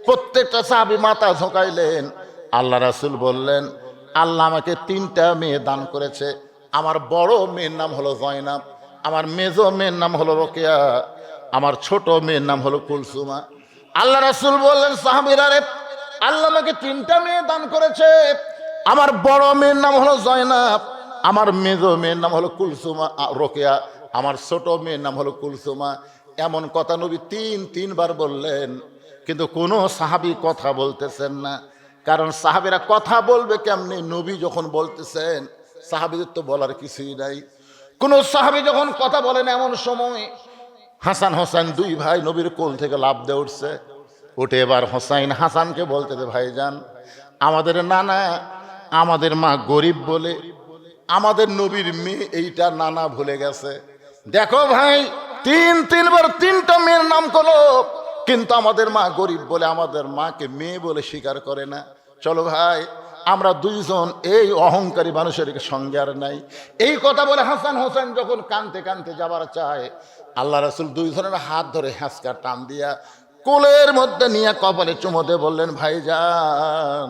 প্রত্যেকটা সাহাবী মাথা ঝোঁকাইলেন। আল্লাহ রাসূল বললেন, আল্লাহ আমাকে 3টা মেয়ে দান করেছে। আমার বড় মেয়ের নাম হলো জয়নাব, আমার মেজো মেয়ের নাম হলো রোকেয়া, আমার ছোট মেয়ের নাম হলো কুলসুমা। আল্লাহ রাসূল বললেন, সাহাবীরা রে, আল্লাহ আমাকে 3টা মেয়ে দান করেছে। আমার বড় মেয়ের নাম হলো জয়নাব, আমার মেজো মেয়ের নাম হলো কুলসুমা রোকেয়া, আমার ছোট মেয়ের নাম হলো কুলসুমা। এমন কথা নবী তিনবার বললেন, কিন্তু কোনো সাহাবী কথা বলতেছেন না। কারণ সাহাবীরা কথা বলবে কেমনে? নবী যখন বলতেছেন, সাহাবীদের তো বলার কিছুই নাই। কোন সাহাবী যখন কথা বলেন, এমন সময় হাসান হোসেন দুই ভাই নবীর কোল থেকে লাফ দিয়ে উঠছে। উঠে এবার হোসাইন হাসানকে বলতেছে, ভাইজান, আমাদের নানা, আমাদের মা গরিব বলে আমাদের নবীর মেয়ে এইটা নানা ভুলে গেছে। দেখো ভাই, তিনবার 3টা মেয়ের নাম করলো, কিন্তু আমাদের মা গরিব বলে আমাদের মাকে মেয়ে বলে স্বীকার করে না। চলো ভাই, আমরা দুইজন এই অহংকারী মানুষের সঙ্গে আর নাই। এই কথা বলে হাসান হোসেন যখন কানতে কানতে যাবার চায়, আল্লাহ রাসূল দুইজনের হাত ধরে হ্যাঁচকা টান দিয়া কোলের মধ্যে নিয়ে কপালে চুমো দিয়ে বললেন, ভাইজান,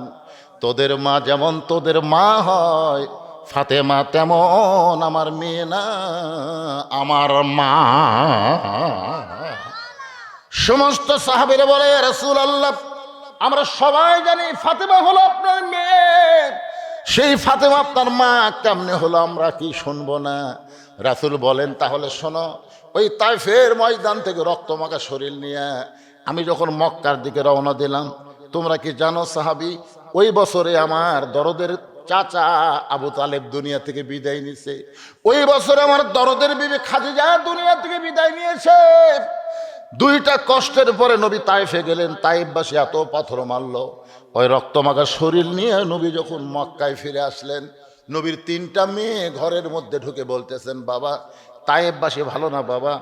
তোদের মা যেমন তোদের মা হয়, ফাতেমা তেমন আমার মেয়ে না, আমার মা। সমস্ত সাহাবীরা বলে, রাসূলুল্লাহ, আমরা সবাই জানি ফাতেমা হলো আপনার মেয়ে, সেই ফাতেমা আপনার মা কেমনে হলো আমরা কি শুনবো না? রাসূল বলেন, তাহলে শোনো, ওই তাইফের ময়দান থেকে রক্তমাখা শরীর নিয়ে আমি যখন মক্কার দিকে রওনা দিলাম, তোমরা কি জানো সাহাবী, ওই বছরে আমার দরদের চাচা আবু তালেব দুনিয়া থেকে বিদায় নিয়েছে। ওই বছরে আমার দরদের বিবি খাদিজা দুনিয়া থেকে বিদায় নিয়েছে। 2টা কষ্টের পরে নবী তাইফে গেলেন। তাইফবাসী এত পাথর মারল, ওই রক্তমাখা শরীর নিয়ে নবী যখন মক্কায় ফিরে আসলেন, নবীর 3টা মেয়ে ঘরের মধ্যে ঢুকে বলতেছেন, বাবা, তাইফবাসী ভালো না বাবা,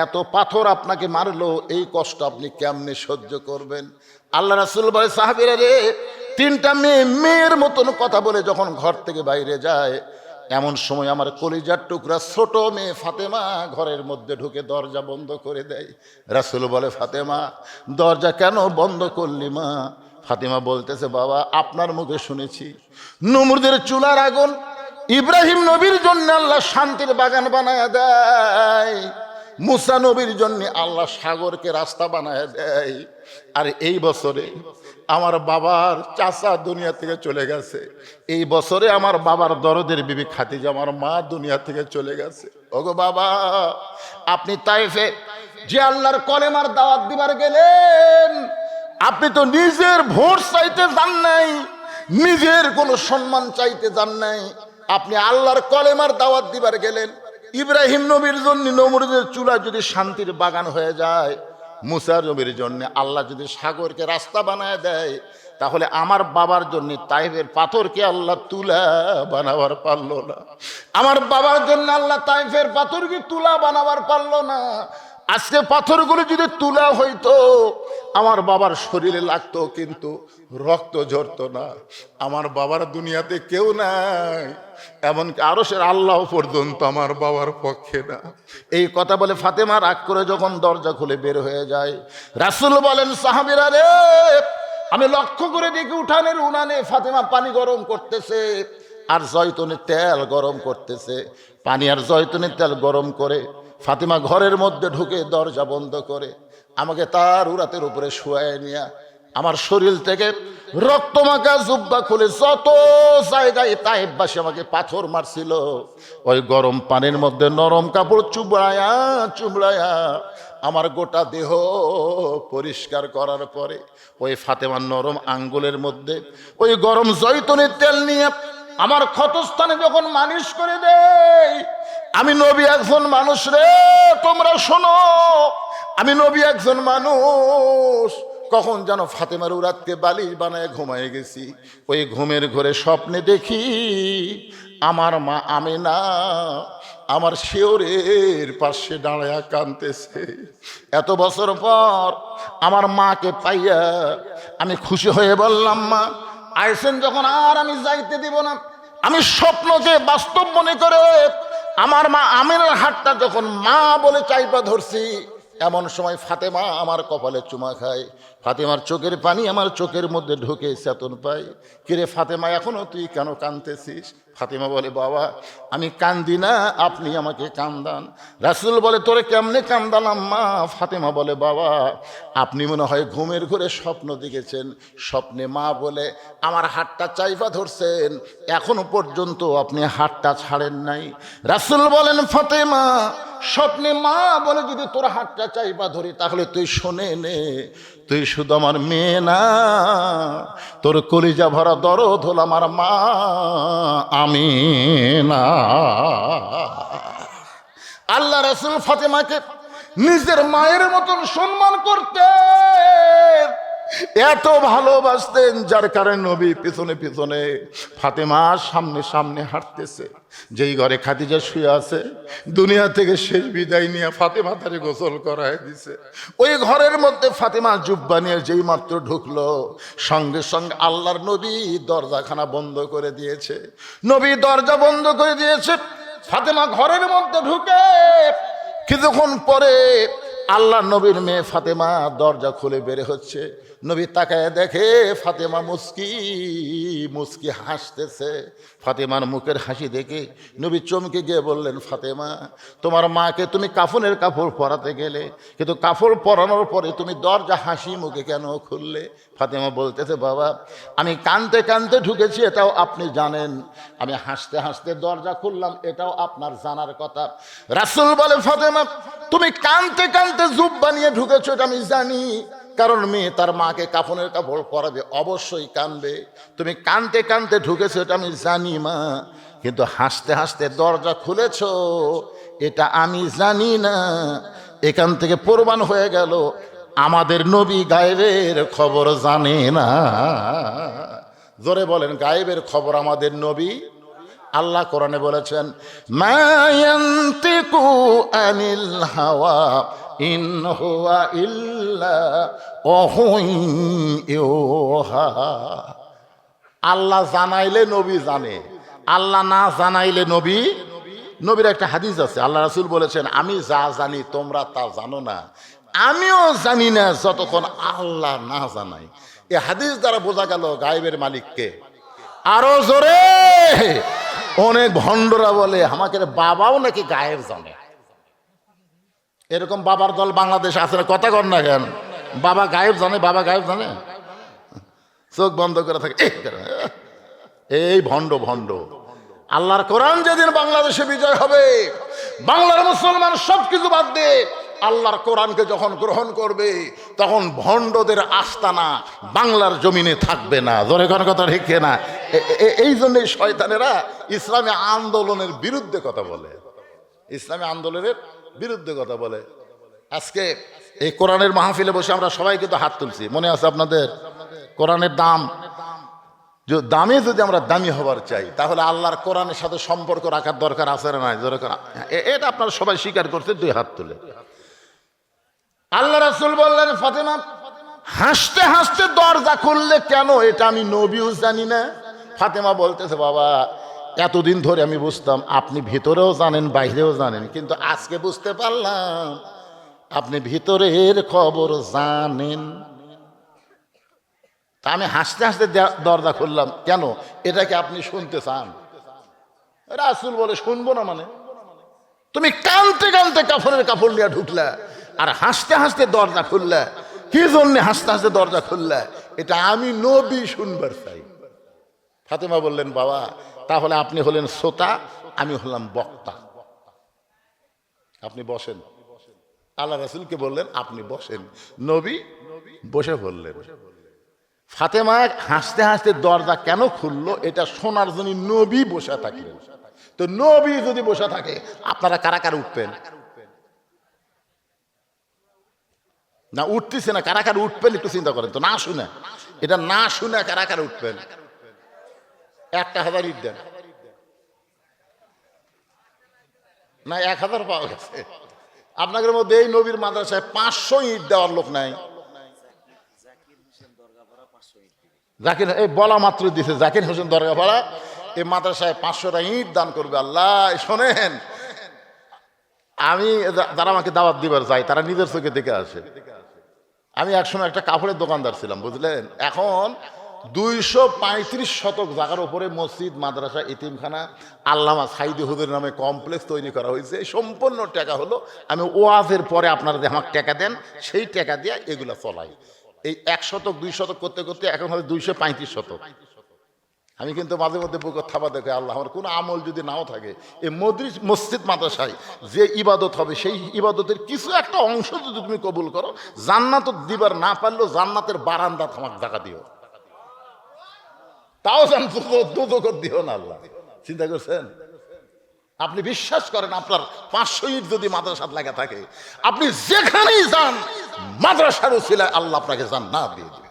এত পাথর আপনাকে মারলো, এই কষ্ট আপনি কেমনে সহ্য করবেন? আল্লাহ রাসূল বলে, সাহাবীরা রে, তিনটা মেয়ে মেয়ের মতন কথা বলে যখন ঘর থেকে বাইরে যায়, এমন সময় আমার কলিজার টুকরা ছোট মেয়ে ফাতেমা ঘরের মধ্যে ঢুকে দরজা বন্ধ করে দেয়। রাসূল বলে, ফাতেমা দরজা কেন বন্ধ করলি মা? ফাতেমা বলতেছে, বাবা আপনার মুখে শুনেছি নমরুদের চুলার আগুন ইব্রাহিম নবীর জন্য আল্লাহ শান্তির বাগান বানায় দেয়, মুসা নবীর জন্য আল্লাহ সাগরকে রাস্তা বানায় দেয়। আর এই বছরে আমার বাবার চাচা দুনিয়া থেকে চলে গেছে, এই বছরে আমার বাবার দরদের বিবি খাদিজা আমার মা দুনিয়া থেকে চলে গেছে। ওগো বাবা, আপনি তাইফে যে আল্লাহর কলেমার দাওয়াত দিবার গেলেন, আপনি তো নিজের ভোট চাইতে যান নাই, নিজের কোনো সম্মান চাইতে যান নাই, আপনি আল্লাহর কলেমার দাওয়াত দিবার গেলেন। ইব্রাহিম নবীর জন্য নমরুদের চুলা যদি শান্তির বাগান হয়ে যায়, মুসা নবীর জন্য আল্লাহ যদি সাগরকে রাস্তা বানায় দেয়, তাহলে আমার বাবার জন্য তাইফের পাথরকে আল্লাহ তুলা বানাবার পারলো না? আমার বাবার জন্য আল্লাহ তাইফের পাথরকে তুলা বানাবার পারলো না? আজকে পাথরগুলো যদি তুলা হইতো আমার বাবার শরীরে লাগতো, কিন্তু রক্ত ঝরতো না। আমার বাবার দুনিয়াতে কেউ নাই, এমনকি আরশের আল্লাহ পর্যন্ত আমার বাবার পক্ষে না। এই কথা বলে ফাতেমা রাগ করে যখন দরজা খুলে বের হয়ে যায়, রাসূল বলেন, সাহাবীরা রে, আমি লক্ষ্য করে দেখি উঠানের উনানে ফাতেমা পানি গরম করতেছে আর জয়তুনের তেল গরম করতেছে। পানি আর জয়তুনের তেল গরম করে ফাতেমা ঘরের মধ্যে ঢুকে দরজা বন্ধ করে আমাকে তার উরাতের উপরে শুয়ায় নিয়ে আমার শরীর থেকে রক্তমাখা জুব্বা খুলে যত জায়গায় তাইফবাসী আমাকে পাথর মারছিল, ওই গরম পানির মধ্যে নরম কাপড় চুবড়ায়া চুবড়ায়া আমার গোটা দেহ পরিষ্কার করার পরে ওই ফাতেমার নরম আঙ্গুলের মধ্যে ওই গরম জয়তুনের তেল নিয়ে আমার ক্ষতস্থানে যখন মালিশ করে দেই, আমি নবী একজন মানুষ রে, তোমরা শোনো, আমি নবী একজন মানুষ। কখন যেন ফাতেমার উরাতকে বালিশ বানায় ঘুমায় গেছি, ওই ঘুমের ঘরে স্বপ্নে দেখি আমার মা আমেনা আমার শিওরের পাশে দাঁড়ায়া কাঁদতেছে। এত বছর পর আমার মাকে পাইয়া আমি খুশি হয়ে বললাম, মা আইসেন যখন আর আমি যাইতে দিব না। আমি স্বপ্নকে বাস্তব মনে করে আমার মা আমিনার হাতটা যখন মা বলে চাইপা ধরছি, এমন সময় ফাতেমা আমার কপালে চুমা খায়। ফাতেমার চোখের পানি আমার চোখের মধ্যে ঢুকে চেতন পাই। কিরে ফাতেমা, এখনো তুই কেন কাঁদতেছিস? ফাতেমা বলে, বাবা আমি কান্দি না, আপনি আমাকে কান্দান। রাসূল বলে, তোরে কেমনে কান্দালাম মা? ফাতেমা বলে, বাবা আপনি মনে হয় ঘুমের ঘরে স্বপ্ন দেখেছেন, স্বপ্নে মা বলে আমার হাতটা চাইপা ধরছেন, এখনো পর্যন্ত আপনি হাতটা ছাড়েন নাই। রাসূল বলেন, ফাতেমা স্বপ্নে মা বলে যদি তোর হাতটা চাইপা ধরি, তাহলে তুই শোনে নে, তুই শুধু আমার মেয়ে না, তোর কলিজা ভরা দরদ হল আমার মা আমিনা। আল্লাহ রাসূল ফাতেমাকে নিজের মায়ের মতন সম্মান করতেন, এত ভালোবাসতেন, যার কারণে নবী পিছনে পিছনে ফাতেমা সামনে সামনে হাঁটতেছে। যেই ঘরে খাদিজা শুয়ে আছে, দুনিয়া থেকে শেষ বিদায় নিয়ে ফাতেমা তারে গোসল করায় দিছে, ওই ঘরের মধ্যে ফাতেমা জুব্বা নিয়ে যেই মাত্র ঢুকলো, সঙ্গে সঙ্গে আল্লাহর নবী দরজাখানা বন্ধ করে দিয়েছে। নবী দরজা বন্ধ করে দিয়েছে, ফাতেমা ঘরের মধ্যে ঢুকে কিছুক্ষণ পরে আল্লাহ নবীর মেয়ে ফাতেমা দরজা খুলে বের হচ্ছে। নবী তাকায় দেখে ফাতেমা মুস্কি মুস্কি হাসতেছে। ফাতেমার মুখের হাসি দেখে নবী চমকে গিয়ে বললেন, ফাতেমা তোমার মাকে তুমি কাফনের কাপড় পরাতে গেলে, কিন্তু কাপড় পরানোর পরে তুমি দরজা হাসি মুখে কেন খুললে? ফাতেমা বলতেছে, বাবা আমি কাঁদতে কাঁদতে ঢুকেছি, এটাও আপনি জানেন, আমি হাসতে হাসতে দরজা খুললাম, এটাও আপনার জানার কথা। রাসূল বলে, ফাতেমা তুমি কাঁদতে কাঁদতে জুব্বা নিয়ে ঢুকেছো, এটা আমি জানি, কারণ মেয়ে তার মাকে কাফনের কাপড় পরাবে, অবশ্যই কাঁদবে। তুমি কাঁদতে কাঁদতে ঢুকেছো এটা আমি জানি মা, কিন্তু হাসতে হাসতে দরজা খুলেছো এটা আমি জানি না। এখান থেকে প্রমাণ হয়ে গেল আমাদের নবী গায়েবের খবর জানে না। জোরে বলেন, গায়েবের খবর আমাদের নবী। আল্লাহ কোরআনে বলেছেন, মা ইয়ান্তিকু আনিল হাওয়া ইন হুয়া ইল্লা ওয়াহুন ইউহা। আল্লাহ জানাইলে নবী জানে, আল্লাহ না জানাইলে নবীর একটা হাদিস আছে, আল্লাহ রাসূল বলেছেন আমি যা জানি তোমরা তা জানো না, আমিও জানি না যতক্ষণ আল্লাহ না জানাই। এই হাদিস দ্বারা বোঝা গেল গায়েবের মালিককে। আরো জোরে, অনেক ভণ্ডরা বলে আমাকে বাবাও নাকি গায়েব জানে। এরকম বাবার দল বাংলাদেশে আছে না, কথা কর না কেন? বাবা গায়েব জানে, বাবা গায়েব জানে, চোখ বন্ধ করে থাকে। এই ভণ্ড ভণ্ড। আল্লাহর কোরআন যেদিন বাংলাদেশে বিজয় হবে, বাংলার মুসলমান সবকিছু বাদ দিয়ে আল্লাহর কোরআনকে যখন গ্রহণ করবে, তখন ভণ্ডদের আস্তানা বাংলার জমিনে থাকবে না। জোরে কোন কথা ঠিক না? এই জন্যই শয়তানেরা ইসলামী আন্দোলনের বিরুদ্ধে কথা বলে, ইসলামী আন্দোলনের বিরুদ্ধে কথা বলে। আজকে এই কোরআনের মাহফিলে বসে আমরা সবাই কিন্তু হাত তুলছি, মনে আছে আপনাদের? কোরআনের দামে যদি আমরা দামি হবার চাই, তাহলে আল্লাহর কোরআনের সাথে সম্পর্ক রাখার দরকার আছে না নাই? এটা আপনারা সবাই স্বীকার করছে, দুই হাত তুলে। আল্লাহ রাসূল বললেন, ফাতেমা হাসতে হাসতে দরজা খুললে কেন? এটা আমি নবীও জানি না। ফাতেমা বলতেছে, বাবা এতদিন ধরে আমি বুঝতাম আপনি ভিতরেও জানেন বাইরেও জানেন, কিন্তু আজকে বুঝতে পারলাম আপনি ভিতরের খবর জানেন। তা আমি হাসতে হাসতে দরজা খুললাম কেন? এটাকে আপনি শুনতে চান? রাসূল বলে, শুনবো না মানে? তুমি কানতে কানতে কাফনের কাপড় নিয়ে ঢুকলা আর হাসতে হাসতে দরজা খুললা, কি জন্য হাসতে হাসতে দরজা খুললা? এটা আমি নবী শুনবার চাই। ফাতেমা বললেন, বাবা তাহলে আপনি হলেন শ্রোতা, আমি হলাম বক্তা, আপনি বসেন। আল্লাহ রাসূলকে বললেন আপনি বসেন, নবী বসে পড়লেন। ফাতেমা হাসতে হাসতে দরজা কেন খুললো এটা শোনার জন্য নবী বসে থাকলেন। তো নবী যদি বসে থাকে, আপনারা কারা কারা উঠবেন? না উঠতেছে না, কারা কারা উঠবেন একটু চিন্তা করেন তো। না শুনে, এটা না শুনে কারা কারা উঠবেন? 1000 ইট দেন না, 1000 পাওয়া গেছে। আপনাদের মধ্যে এই নবীর মাদ্রাসায় 500 ইট দেওয়ার লোক নাই? জাকির এই বলা মাত্র দিছে, জাকির হোসেন দরগাপাড়া এই মাদ্রাসায় 500টা ইট দান করবে। আল্লাহ শোনেন, আমি যারা আমাকে দাওয়াত দিবার যাই তারা নিজের চোখে দেখে আসে। আমি একসময় একটা কাপড়ের দোকানদার ছিলাম, বুঝলেন? এখন 235 শতক জায়গার উপরে মসজিদ, মাদ্রাসা, এতিমখানা, আল্লামা সাইদি হুজুর নামে কমপ্লেক্স তৈরি করা হয়েছে। সম্পূর্ণ টাকা হলো আমি ওয়াজের পরে আপনারা যে আমাকে টাকা দেন, সেই টাকা দিয়ে এগুলো চলাই। এই 1 শতক 2 শতক করতে করতে এখন হবে 235 শতক। আমি কিন্তু মাঝে মধ্যে বুকের থাবা দেখে, আল্লাহ আমার কোনো আমল যদি নাও থাকে, এই মসজিদ মাদ্রাসায় যে ইবাদত হবে, সেই ইবাদতের কিছু একটা অংশ যদি তুমি কবুল করো, জান্নাত দিবার না পারলেও জান্নাতের বারান্দা আমাকে জায়গা দিও, তাও দুদক দিও না। আল্লাহ চিন্তা করছেন? আপনি বিশ্বাস করেন, আপনার 500 ইট যদি মাদ্রাসাত লাগা থাকে, আপনি যেখানেই যান মাদ্রাসার উসিলায় আল্লাহ আপনাকে জান্নাত দিয়ে দিবে।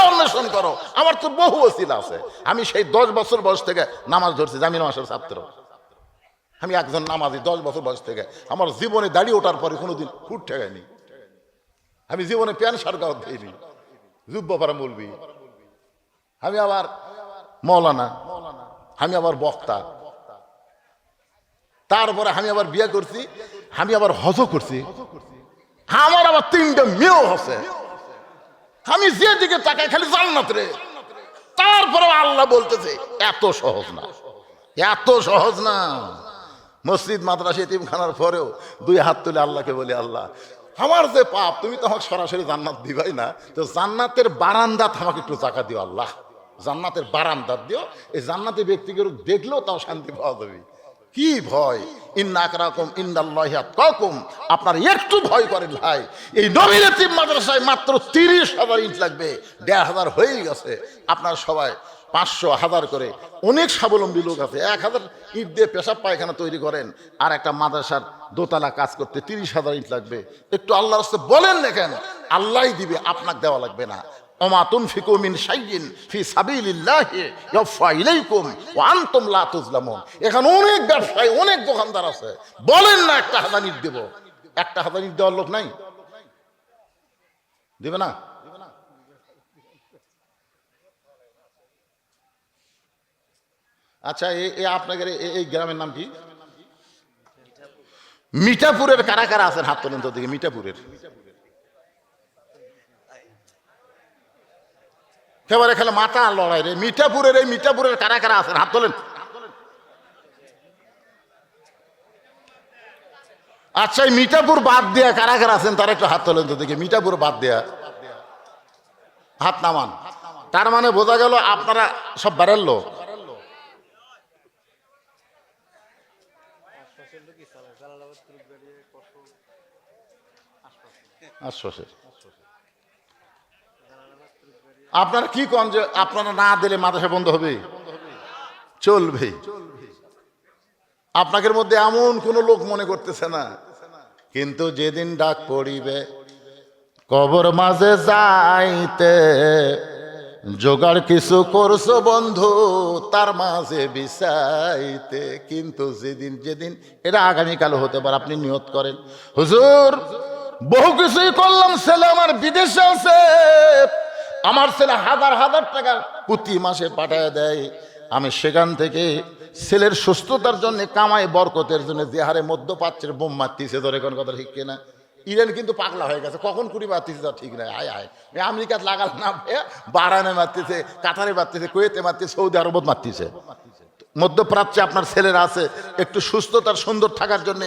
অন্বেষণ করো। আমার তো বহু ওসিলা আছে। আমি সেই 10 বছর বয়স থেকে নামাজ ধরছি, জামিন মাসের ছাত্র। আমি একজন নামাজি 10 বছর বয়স থেকে। আমার জীবনে দাড়ি ওঠার পরে কোনোদিন ফুট ঠেকায়নি। আমি জীবনে প্যান্ট শার্ট গাওয়া দিইনি, জুব্বা পরা মৌলবি। আমি আবার মৌলানা, আমি আবার বক্তা। তারপরে আমি আবার বিয়ে করছি, আমি আবার হজ করছি, আমার আবার 3টা মেয়েও আছে। আমি যেদিকে তাকাই খালি জান্নাত রে। তারপরে আল্লাহ বলতেছে এত সহজ না, এত সহজ না। মসজিদ, মাদ্রাসা, এতিমখানার পরেও 2 হাত তুলে আল্লাহকে বলি, আল্লাহ আমার যে পাপ, তুমি তো আমাকে সরাসরি জান্নাত দিবাই না, তো জান্নাতের বারান্দাত আমাকে একটু জায়গা দিও। আল্লাহ জান্নাতের বারান্দাত দিও, এই জান্নাতের ব্যক্তিকে দেখলেও তাও শান্তি পাওয়া যাবে। কি ভয়! ইন্না আকরাকুম ইনদাল্লাহি আতকাকুম। আপনার একটু ভয় করেন ভাই। এই নবীর এতিম মাদ্রাসায় মাত্র 30,000 ইট লাগবে, 1,500 হয়েই গেছে। আপনার সবাই 500, 1000 করে অনেক স্বাবলম্বী লোক আছে। 1000 ইট দিয়ে পেশাব পায়খানা তৈরি করেন, আর একটা মাদ্রাসার দোতলা কাজ করতে 30,000 ইট লাগবে। একটু আল্লাহর রাস্তায় বলেন না কেন, আল্লাহই দিবে, আপনাকে দেওয়া লাগবে না। ওমা তুনফিকু মিন শাইইন ফি সাবিলিল্লাহি ইয়াফা ইলাইকুম ওয়া আনতুম লা তুজলামুন। এখানে অনেক ব্যবসায়ী, অনেক দোকানদার আছে, বলেন না 1,000 ইট দেব। 1,000 ইট দেওয়ার লোক নাই, দেবে না? আচ্ছা, এ আপনাদের এই গ্রামের নাম কি? মিঠাপুরের কারা কারা আছেন হাত তোলেন তো দিকে। মিঠাপুরের একেবারে খেলে মাথা লড়াই রে। মিঠাপুরের কারা কারা আছেন হাত তোলেন। আচ্ছা, এই মিঠাপুর বাদ দিয়া কারা কারা আছেন তারা একটু হাত তোলেন তো দেখি। মিঠাপুর বাদ দিয়া হাত নামান। তার মানে বোঝা গেল আপনারা সব বাইরের লোক। আপনারা কি কন যে আপনারা না দিলে মাদ্রাসা বন্ধ হবে? চলবে। আপনাদের মধ্যে এমন কোন লোক মনে করতেছে না, কিন্তু যেদিন ডাক পড়িবে কবর মাঝে যাইতে, জোগাড় কিছু করছো বন্ধু তার মাঝে বিছাইতে। কিন্তু যেদিন এটা আগামীকাল হতে পারে, আপনি নিয়ত করেন হুজুর বহু কিছুই করলাম, ছেলে আমার বিদেশে আছে, আমার ছেলে হাজার হাজার টাকা প্রতি মাসে পাঠায় দেয়, আমি সেখান থেকে ছেলের সুস্থতার জন্য কামাই বরকতের জন্য যে হারে মধ্যপ্রাচ্যের বোম মারতিছে, ধরে কোন কথা ঠিক কিনা? ইরান কিন্তু পাগলা হয়ে গেছে, কখন কুড়ি মারতেছে তা ঠিক নাই। আয় আয় আমেরিকাত লাগাল না, বাহরাইনে মারতেছে, কাতারে মারতেছে, কুয়েতে মারতেছে, সৌদি আরবত মারতেছে। মধ্যপ্রাচ্যে আপনার ছেলেরা আছে, একটু সুস্থতার সুন্দর থাকার জন্য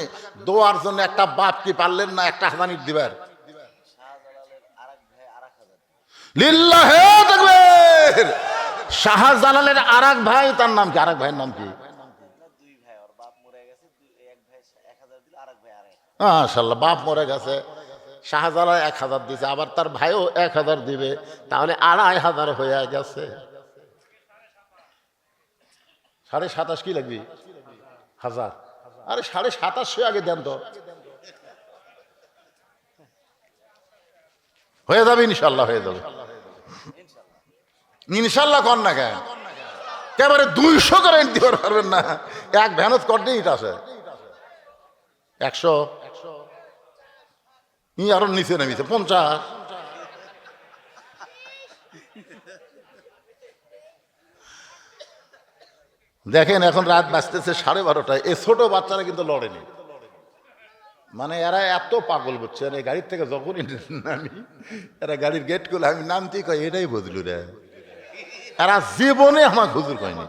দোয়ার জন্য একটা বাপ কি পারলেন না একটা হাজানির দিবার? লিল্লাহে তাকবীর। শাহজালালের আর এক ভাই, তার নাম কি? আর এক ভাইয়ের নাম কি? মাশাআল্লাহ, বাপ মরে গেছে, শাহজালাল 1000 দিছে, আবার তার ভাইও 1000 দিবে, তাহলে 2500 হয়ে গেছে। 27.5 কি লাগবে? 1000। আরে 2750 আগে দেন তো, হয়ে যাবে ইনশাল্লাহ, হয়ে যাবে ইনশাল্লাহ। কর না কেন? একেবারে 200 করে দিতে পারবেন না, এক ভ্যানত করতে ইট আছে 100, আরো নিচে নেমেছে 50। দেখেন এখন রাত বাজতেছে 12:30, এই ছোট বাচ্চারা কিন্তু লড়েনি। মানে এরা এত পাগল বুঝছে, এই গাড়ির থেকে যখনই নামি, এরা গাড়ির গেট খুলে আমি নামতেই কয় এটাই বুঝলু রে। এরা জীবনে আমার হুজুর কয়নি।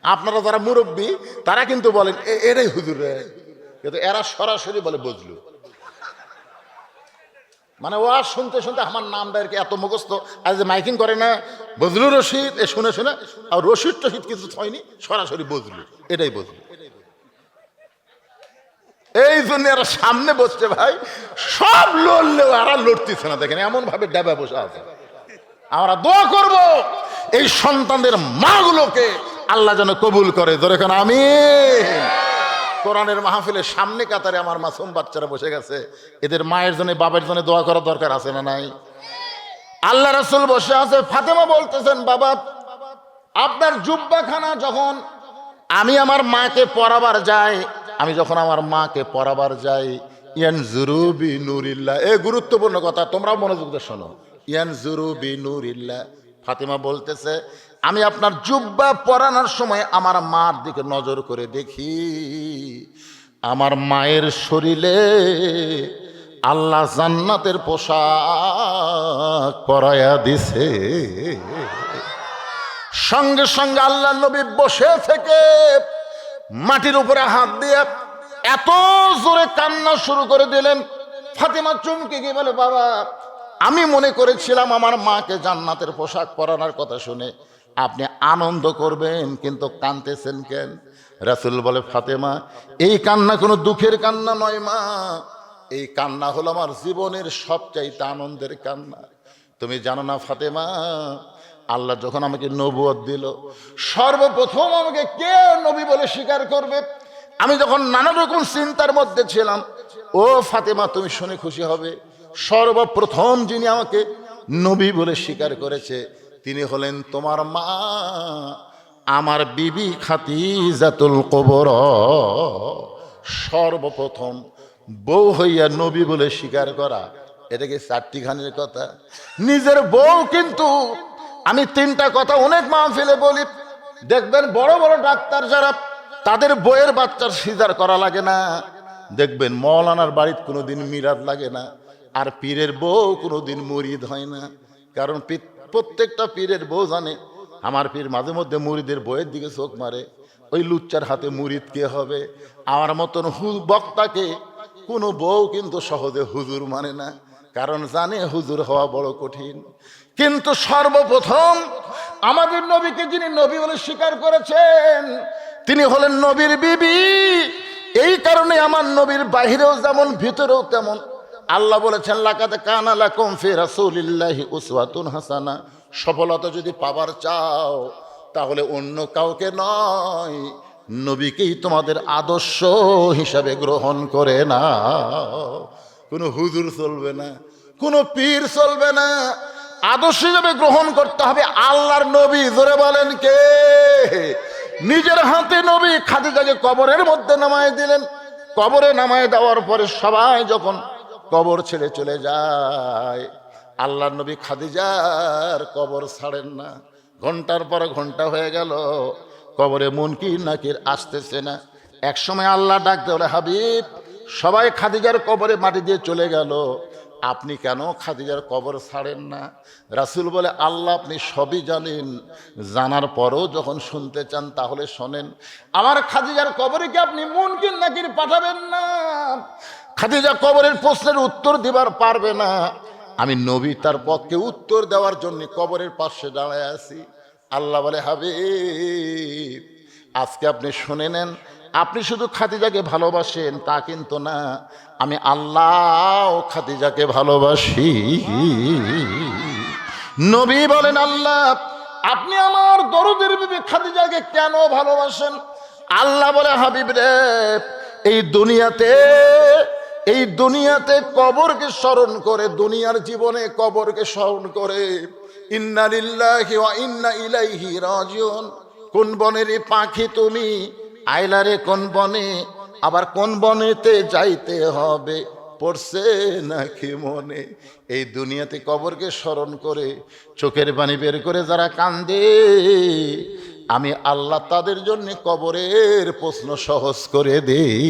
আপনারা যারা মুরব্বী তারা কিন্তু বলেন এটাই হুজুর রে, কিন্তু এরা সরাসরি বলে বুঝলু। মানে ও আর শুনতে শুনতে আমার নামটা এত মুখস্থ, আজ মাইকিং করে না বজলু রশিদ, এ শুনে শুনে আর রশিদ টশিদ কিছু হয়নি, সরাসরি বজলু, এটাই বজলু। এই জন্য এরা সামনে বসছে ভাই, সব লড়লেও এরা লড়তেছে না। দেখেন এমন ভাবে ডাবা বসে আছে। আমরা দোয়া করব এই সন্তানদের মাগুলোকে আল্লাহ যেন কবুল করে, ধরে কেন আমিন। কোরআনের মাহফিলের সামনে কাতারে আমার মাসুম বাচ্চারা বসে গেছে, এদের মায়ের জন্য বাবার জন্য দোয়া করার দরকার আছে না নাই? আল্লাহ রাসূল বসে আছে, ফাতেমা বলতেছেন বাবা আপনার জুব্বাখানা যখন আমি আমার মাকে পরাবার যাই, আমি যখন আমার মাকে পরাবার যাই, ইয়ানজুরু বিনুরিল্লাহ, এই গুরুত্বপূর্ণ কথা, তোমরাও মনোযোগ দিয়ে শোনো। ইয়ানজুরু বিনুরিল্লাহ, ফাতেমা বলতেছে আমি আপনার জুব্বা পরানোর সময় আমার মার দিকে নজর করে দেখি, আমার মায়ের শরীরে আল্লাহ জান্নাতের পোশাক পরায়া দিছে। সঙ্গে সঙ্গে আল্লাহ নবী বসে থেকে মাটির উপরে হাত দিয়ে এত জোরে কান্না শুরু করে দিলেন। ফাতেমা চমকে গিয়ে বলে বাবা আমি মনে করেছিলাম আমার মাকে জান্নাতের পোশাক পরানোর কথা শুনে আপনি আনন্দ করবেন, কিন্তু কাঁদতেছেন কেন? রাসূল বলে ফাতেমা এই কান্না কোনো দুঃখের কান্না নয় মা, এই কান্না হলো আমার জীবনের সবচাইতে আনন্দের কান্না। তুমি জানো না ফাতেমা, আল্লাহ যখন আমাকে নবুয়ত দিল, সর্বপ্রথম আমাকে কে নবী বলে স্বীকার করবে, আমি যখন নানা রকম চিন্তার মধ্যে ছিলাম, ও ফাতেমা তুমি শুনে খুশি হবে, সর্বপ্রথম যিনি আমাকে নবী বলে স্বীকার করেছে তিনি হলেন তোমার মা, আমার বিবি খাদিজাতুল কুবরা। সর্বপ্রথম বউ হইয়া নবী বলে স্বীকার করা, এটা কি চারটিখানির কথা? নিজের বউ কিন্তু আমি 3টা কথা অনেক মাহফিলে বলি, দেখবেন বড় বড় ডাক্তার যারা, তাদের বইয়ের বাচ্চার সিজার করা লাগে না। দেখবেন মৌলানার বাড়িতে কোনোদিন মিলাদ লাগে না, আর পীরের বউ কোনোদিন মুরিদ হয় না। কারণ প্রত্যেকটা পীরের বউ জানে আমার পীর মাঝে মধ্যে মুরিদের বইয়ের দিকে চোখ মারে, ওই লুচ্চার হাতে মুরিদ কে হবে। আমার মতন বক্তাকে কোনো বউ কিন্তু সহজে হুজুর মানে না, কারণ জানে হুজুর হওয়া বড় কঠিন। কিন্তু সর্বপ্রথম আমাদের নবীকে যিনি নবী বলে স্বীকার করেছেন, তিনি হলেন নবীর বিবি। এই কারণে আমার নবীর বাহিরেও যেমন ভিতরেও তেমন। আল্লাহ বলেছেন, লাকাদ কানা লাকুম ফি রাসূলিল্লাহি উসওয়াতুন হাসানা। সফলতা যদি পাবার চাও তাহলে অন্য কাউকে নয়, নবীকেই তোমাদের আদর্শ হিসাবে গ্রহণ করে না। কোনো হুজুর চলবে না, কোনো পীর চলবে না, আদর্শ হিসাবে গ্রহণ করতে হবে আল্লাহর নবী। জোরে বলেন কে? নিজের হাতে নবী খাদিজাকে কবরের মধ্যে নামায় দিলেন। কবরে নামায় দেওয়ার পরে সবাই যখন কবর ছেড়ে চলে যায়, আল্লাহর নবী খাদিজার কবর ছাড়েন না। ঘন্টার পর ঘন্টা হয়ে গেল, কবরে মুনকির নাকির আসতেছে না। এক সময় আল্লাহ ডাক দেওয়া, হাবিব, সবাই খাদিজার কবরে মাটি দিয়ে চলে গেল, আপনি কেন খাদিজার কবর ছাড়েন না? রাসূল বলে, আল্লাহ আপনি সবই জানেন, জানার পরও যখন শুনতে চান তাহলে শোনেন। আমার খাদিজার কবরে কি আপনি মুনকির নাকির পাঠাবেন না? খাদিজা কবরের প্রশ্নের উত্তর দিবার পারবে না, আমি নবী তার পক্ষে উত্তর দেওয়ার জন্য কবরের পাশে দাঁড়ায় আছি। আল্লাহ বলে, হাবিব, আজকে আপনি শুনে নেন, আপনি শুধু খাদিজাকে ভালোবাসেন তা কিন্তু না, আমি আল্লাহ খাদিজাকে ভালোবাসি। নবী বলেন, আল্লাহ আপনি আমার দরদের বিবি খাদিজাকে কেন ভালোবাসেন? আল্লাহ বলে, হাবিব রে, এই দুনিয়াতে কবরকে স্মরণ করে, দুনিয়ার জীবনে কবরকে স্মরণ করে ইন্না লিল্লাহি ওয়া ইন্না ইলাইহি রাজিউন। কোন বনের পাখি তুমি, আইলারে কোন বনে, আবার কোন বনেতে যাইতে হবে, পড়ছে নাকি মনে? এই দুনিয়াতে কবরকে স্মরণ করে চোখের পানি বের করে যারা কান্দে, আমি আল্লাহ তাদের জন্য কবরের প্রশ্ন সহজ করে দেই।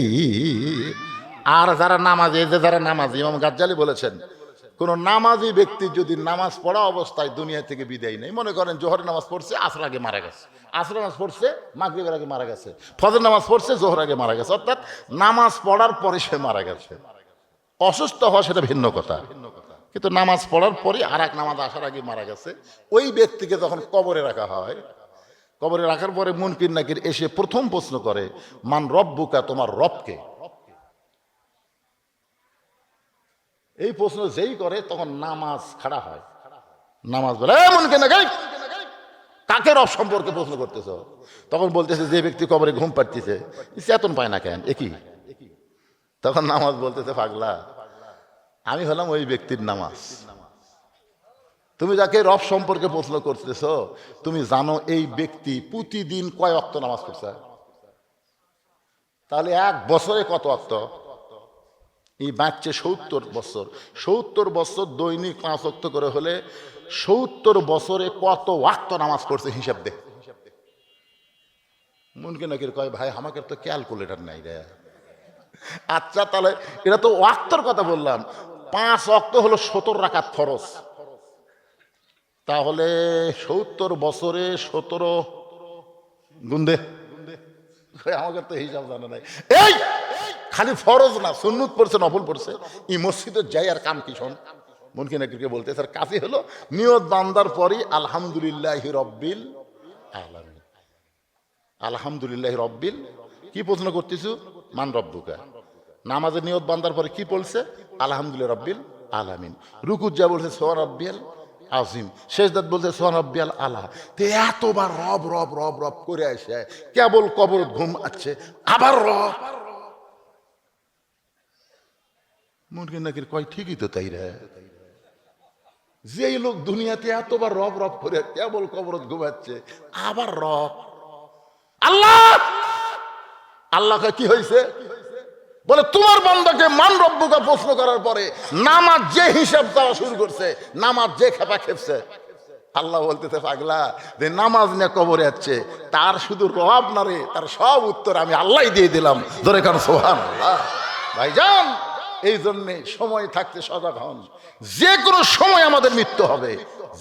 আর যারা নামাজি, যারা নামাজি, ইমাম গাজ্জালি বলেছেন, কোন নামাজি ব্যক্তি যদি নামাজ পড়া অবস্থায় দুনিয়া থেকে বিদায় নেই, মনে করেন জোহরের নামাজ পড়ছে, আসর আগে মারা গেছে, আসর নামাজ পড়ছে, মাগরিবের আগে মারা গেছে, ফজর নামাজ পড়ছে, জোহর আগে মারা গেছে, অর্থাৎ নামাজ পড়ার পরে সে মারা গেছে। অসুস্থ হওয়া সেটা ভিন্ন কথা, কিন্তু নামাজ পড়ার পরে আর এক নামাজ আসার আগে মারা গেছে, ওই ব্যক্তিকে যখন কবরে রাখা হয়, কবরে রাখার পরে মুনকির নাকির এসে প্রথম প্রশ্ন করে, মান রব্বুকা, তোমার রবকে? এই প্রশ্ন যেই করে তখন নামাজ খাড়া হয়। নামাজ বলে, মুনকির নাকির, কাকে রব সম্পর্কে প্রশ্ন করতেছ? তখন বলতেছে, যে ব্যক্তি কবরে ঘুম পাড়তেছে, চেতন পায় না কেন, একই। তখন নামাজ বলতেছে, পাগলা, আমি হলাম ওই ব্যক্তির নামাজ। তুমি যাকে রব সম্পর্কে প্রশ্ন করতেছ, তুমি জানো এই ব্যক্তি প্রতিদিন কয় ওয়াক্ত নামাজ পড়ছে? তাহলে এক বছরে কত ওয়াক্ত? এই বাচ্চা 70 বছর, 70 বছর দৈনিক 5 ওয়াক্ত করে হলে 70 বছরে কত ওয়াক্ত নামাজ পড়ছে হিসাব দে। মুনকির নাকির কয়, ভাই আমাকে তো ক্যালকুলেটর নাই রে। আচ্ছা, তাহলে এটা তো ওয়াক্তর কথা বললাম, 5 ওয়াক্ত হলো 70 রাকাত ফরজ, তাহলে 70 বছরে 17 গুন্দে। আমাকে তো হিসাব জানা নাই। এই খালি ফরজ না, সুন্নত পড়ছে, নফল পড়ছে, এই মসজিদে যাই আর কাম কি শোন। মুনকির নাকিরকে বলতে স্যার কাজই হলো নিয়ত বান্দার পরই আলহামদুলিল্লাহি রব্বিল আলামিন। আলহামদুলিল্লাহি রব্বিল, কি প্রশ্ন করতেছো? মান রব্বুকা। নামাজের নিয়ত বান্দার পরে কি বলছে? আলহামদুলিল্লাহ রব্বিল আলামিন। রুকুত যা বলছে সুবহান রাব্বিয়াল আজিম, সেজদাত বলছে সুবহান রাব্বিয়াল আলা। তে এতবার রব রব রব রব করে আসে, কেবল কবর ঘুম আছে, আবার রব। মুনকির নাকির কয়, ঠিকই তো তাই রে, যে লোক দুনিয়াতে এতবার রব রব করে কেবল কবরত ঘুমাচ্ছে, আবার রব। আল্লাহ আল্লাহ কি হয়েছে? বলে, তোমার বান্দাকে মান রব্বুকা প্রশ্ন করার পরে নামাজ যে হিসাব করা শুরু করছে, নামাজ যে খেপা খেপছে, আল্লাহ বলতেছে পাগলা যে নামাজ নিয়ে কবরে যাচ্ছে, তার শুধু রব না রে, তার সব উত্তর আমি আল্লাহ দিয়ে দিলাম। ধরে কারণ সুবহানাল্লাহ। ভাইজান, এই জন্যে সময় থাকতে সজাগ হন। যে কোনো সময় আমাদের মৃত্যু হবে,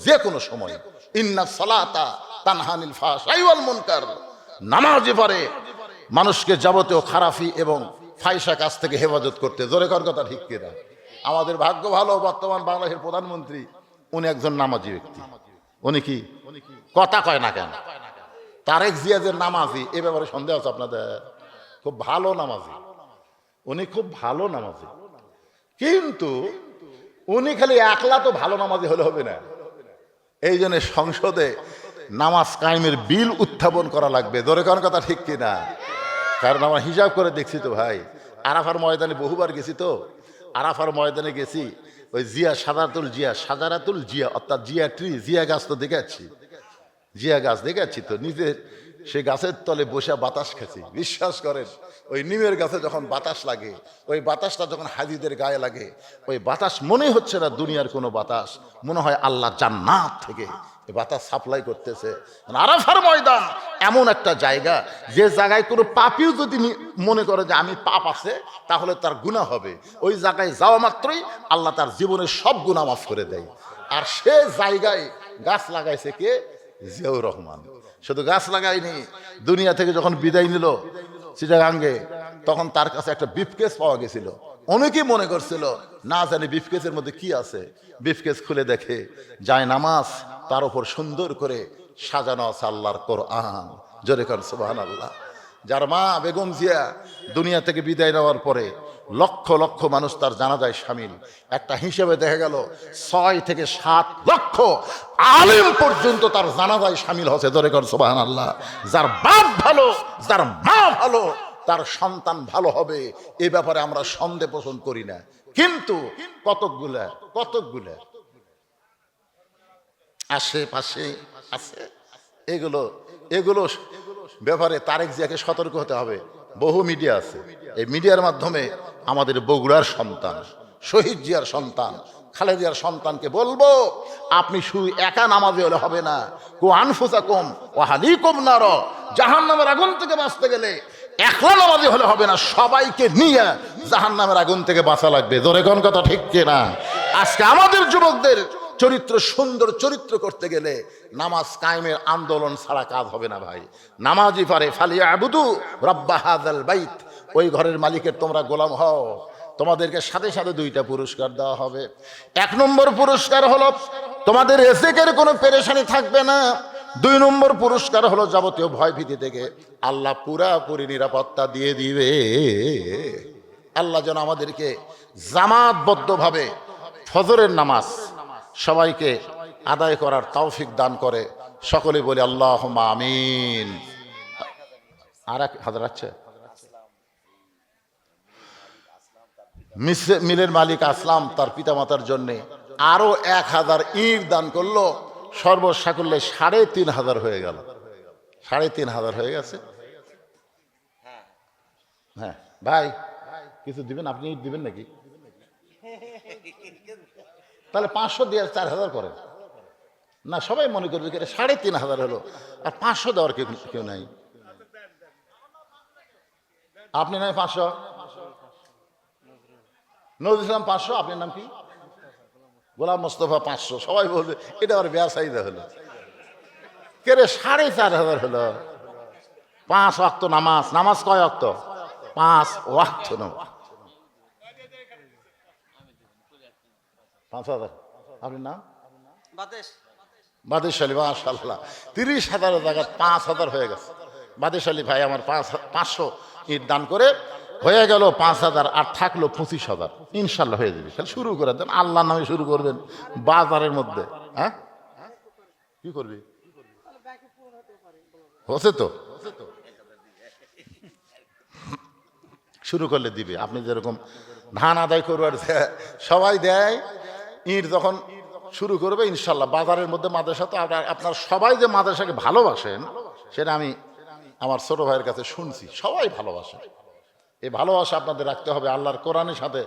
যে কোনো সময়। ইন্না সালাতা তানহা আনিল ফাহশাই ওয়াল মুনকার। নামাজই পারে মানুষকে যাবতীয় খারাপি এবং ফাহিশা কাজ থেকে হেফাজত করতে। জোরে কর কথা ঠিক কিনা? আমাদের ভাগ্য ভালো, বর্তমান বাংলাদেশের প্রধানমন্ত্রী উনি একজন নামাজি ব্যক্তি। উনি কি কথা কয় না কেন? তারেক জিয়া যে নামাজি, এ ব্যাপারে সন্দেহ আছে আপনাদের? খুব ভালো নামাজি, উনি খুব ভালো নামাজি, কিন্তু উনি খালি একলা তো ভালো নামাজি হলে হবে না। এই জন্য সংসদে নামাজ কায়েমের বিল উত্থাপন করা লাগবে। জোরে কোন কথা ঠিক কিনা? কারণ আমার হিসাব করে দেখছি তো ভাই, আরাফার ময়দানে বহুবার গেছি তো, আরাফার ময়দানে গেছি, ওই জিয়া সাজারাতুল জিয়া অর্থাৎ জিয়া ট্রি, জিয়া গাছ তো দেখাচ্ছি, জিয়া গাছ দেখাচ্ছি তো, নিজের সেই গাছের তলে বসে বাতাস খেছি। বিশ্বাস করেন, ওই নিমের গাছে যখন বাতাস লাগে, ওই বাতাসটা যখন হাজিদের গায়ে লাগে, ওই বাতাস মনে হচ্ছে না দুনিয়ার কোনো বাতাস, মনে হয় আল্লাহ জান্নাত থেকে এই বাতাস সাপ্লাই করতেছে। আরাফার ময়দান এমন একটা জায়গা, যে জায়গায় কোনো পাপীও যদি মনে করে যে আমি পাপ আছে, তাহলে তার গুনাহ হবে। ওই জায়গায় যাওয়া মাত্রই আল্লাহ তার জীবনের সব গুনাহ মাফ করে দেয়। আর সে জায়গায় গাছ লাগাইছে কে? জিয়াউর রহমান। শুধু গাছ লাগায়নি, দুনিয়া থেকে যখন বিদায় নিল চিটাগাঙ্গে, তখন তার কাছে একটা ব্রিফকেস পাওয়া গেছিল। অনেকেই মনে করছিল না জানি ব্রিফকেসের মধ্যে কি আছে। ব্রিফকেস খুলে দেখে যায় নামাজ, তার উপর সুন্দর করে সাজানো আছে আল্লাহর কোরআন। জোরে কর সুবহানাল্লাহ। যার মা বেগম জিয়া দুনিয়া থেকে বিদায় নেওয়ার পরে লক্ষ লক্ষ মানুষ তার জানাজায় শামিল। একটা হিসেবে দেখা গেল 6 থেকে 7 লক্ষ আলেম পর্যন্ত তার জানাজায় শামিল হচ্ছে। জোরে কর সুবহানাল্লাহ। যার বাপ ভালো, যার মা ভালো, তার সন্তান ভালো হবে, এ ব্যাপারে আমরা সন্দেহ পোষণ করি না। কিন্তু কতকগুলা আশেপাশে আছে, এগুলো ব্যাপারে তারেক জিয়াকে সতর্ক হতে হবে। বহু মিডিয়া আছে, এই মিডিয়ার মাধ্যমে আমাদের বগুড়ার সন্তান, শহীদ জিয়ার সন্তান, খালেদিয়ার সন্তানকে বলবো, আপনি শুধু একা নামাজে হলে হবে না। কু আনফুসাকুম ওয়া আহলিকুম নার, জাহান্নামের আগুন থেকে বাঁচতে গেলে একলা নামাজি হলে হবে না, সবাইকে নিয়ে জাহান্নামের আগুন থেকে বাঁচা লাগবে। জোরে কোন কথা ঠিক কিনা? আজকে আমাদের যুবকদের চরিত্র সুন্দর চরিত্র করতে গেলে নামাজ কায়েমের আন্দোলন ছাড়া কাজ হবে না ভাই। নামাজি পারে ফালিয়াবুদু রাব্বা হাযাল বাইত, ওই ঘরের মালিকের তোমরা গোলাম হও। তোমাদেরকে সাথে সাথে 2টা পুরস্কার দেওয়া হবে। 1 নম্বর পুরস্কার হলো তোমাদের রিজিকের কোনো পেরেশানি থাকবে না। 2 নম্বর পুরস্কার হলো যাবতীয় ভয় ভীতি থেকে আল্লাহ পুরাপুরি নিরাপত্তা দিয়ে দিবে। আল্লাহ যেন আমাদেরকে জামাতবদ্ধভাবে ফজরের নামাজ সবাইকে আদায় করার তৌফিক দান করে। সকলে বলি আল্লাহুম্মা আমিন। আর এক হাজার আছে মিলের মালিক আসলাম তার পিতামাতার জন্য আরো 1000 ইট দান করলো। সর্বসাকুল্যে 3500 হয়ে গেল। 3500 হয়ে গেছে। হ্যাঁ ভাই, কিছু দিবেন? আপনি ইট দিবেন নাকি? তাহলে 500 দিয়ে 4000 করেন না, সবাই মনে করবে কি 3500 হলো, আর 500 দেওয়ার কেউ নাই। আপনি নাই 500, নজরুল ইসলাম 500, আপনার নাম কি? গোলাম মোস্তফা 500। সবাই বলবে এটা আবার বেয়াসাইদা হলো কে রে? 4500 হলো। 5 ওয়াক্ত নামাজ। নামাজ কয় ওয়াক্ত? 5 ওয়াক্ত নামাজ। 5000। আপনার নাম? বাদেশ আলী। মাশাআল্লাহ, 30,000 জায়গা 5000 হয়ে গেছে। বাদেশ আলী ভাই আমার 500 ইট দান করে হয়ে গেল 5000, আর থাকলো 25,000। ইনশাল্লাহ হয়ে যাবে। তাহলে শুরু করে দেন, আল্লাহর নামে শুরু করবেন বাজারের মধ্যে। হ্যাঁ, কি করবি? হচ্ছে তো, শুরু করলে দিবে। আপনি যেরকম ধান আদায় করবার সবাই দেয়, ইট যখন শুরু করবে ইনশাল্লাহ বাজারের মধ্যে মাদ্রাসা, তো আপনার সবাই যে মাদ্রাসাকে ভালোবাসেন সেটা আমি আমার ছোট ভাইয়ের কাছে শুনছি। সবাই ভালোবাসেন। এই ভালোবাসা আপনাদের রাখতে হবে আল্লাহর কোরআনের সাথে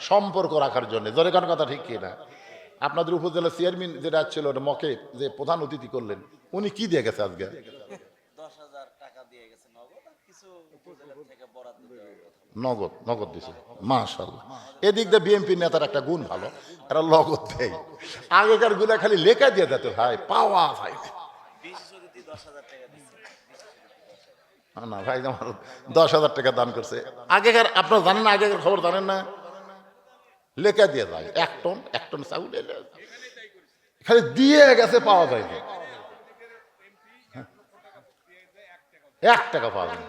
সম্পর্ক রাখার জন্য। জোরে কোন কথা ঠিক কি না? আপনাদের উপজেলা চেয়ারম্যান যেটা ছিল মকে যে প্রধান অতিথি করলেন, উনি কি দিয়ে গেছে আজকে? 10,000 টাকা দিয়ে গেছে নগদ, আর কিছু উপজেলা থেকে বরাদ্দ দেওয়ার কথা। নগদ নগদ দিছে, মাশাআল্লাহ। এদিক দিয়ে বিএনপি নেতার একটা গুণ ভালো, এরা নগদ দেয়। আগেকার গুলা খালি লেখা দিয়ে যেত, ভাই পাওয়া ভাই। বিশেষ অতিথি 10,000 টাকা দিচ্ছে। না ভাই, আমার 10,000 টাকা দান করছে। আগেকার আপনারা জানেন না, আগেকার খবর জানেন না, লেখা দিয়ে যায় 1 টন চাউল এলে খালি দিয়ে গেছে, পাওয়া যায় না, 1 টাকা পাওয়া যায় না।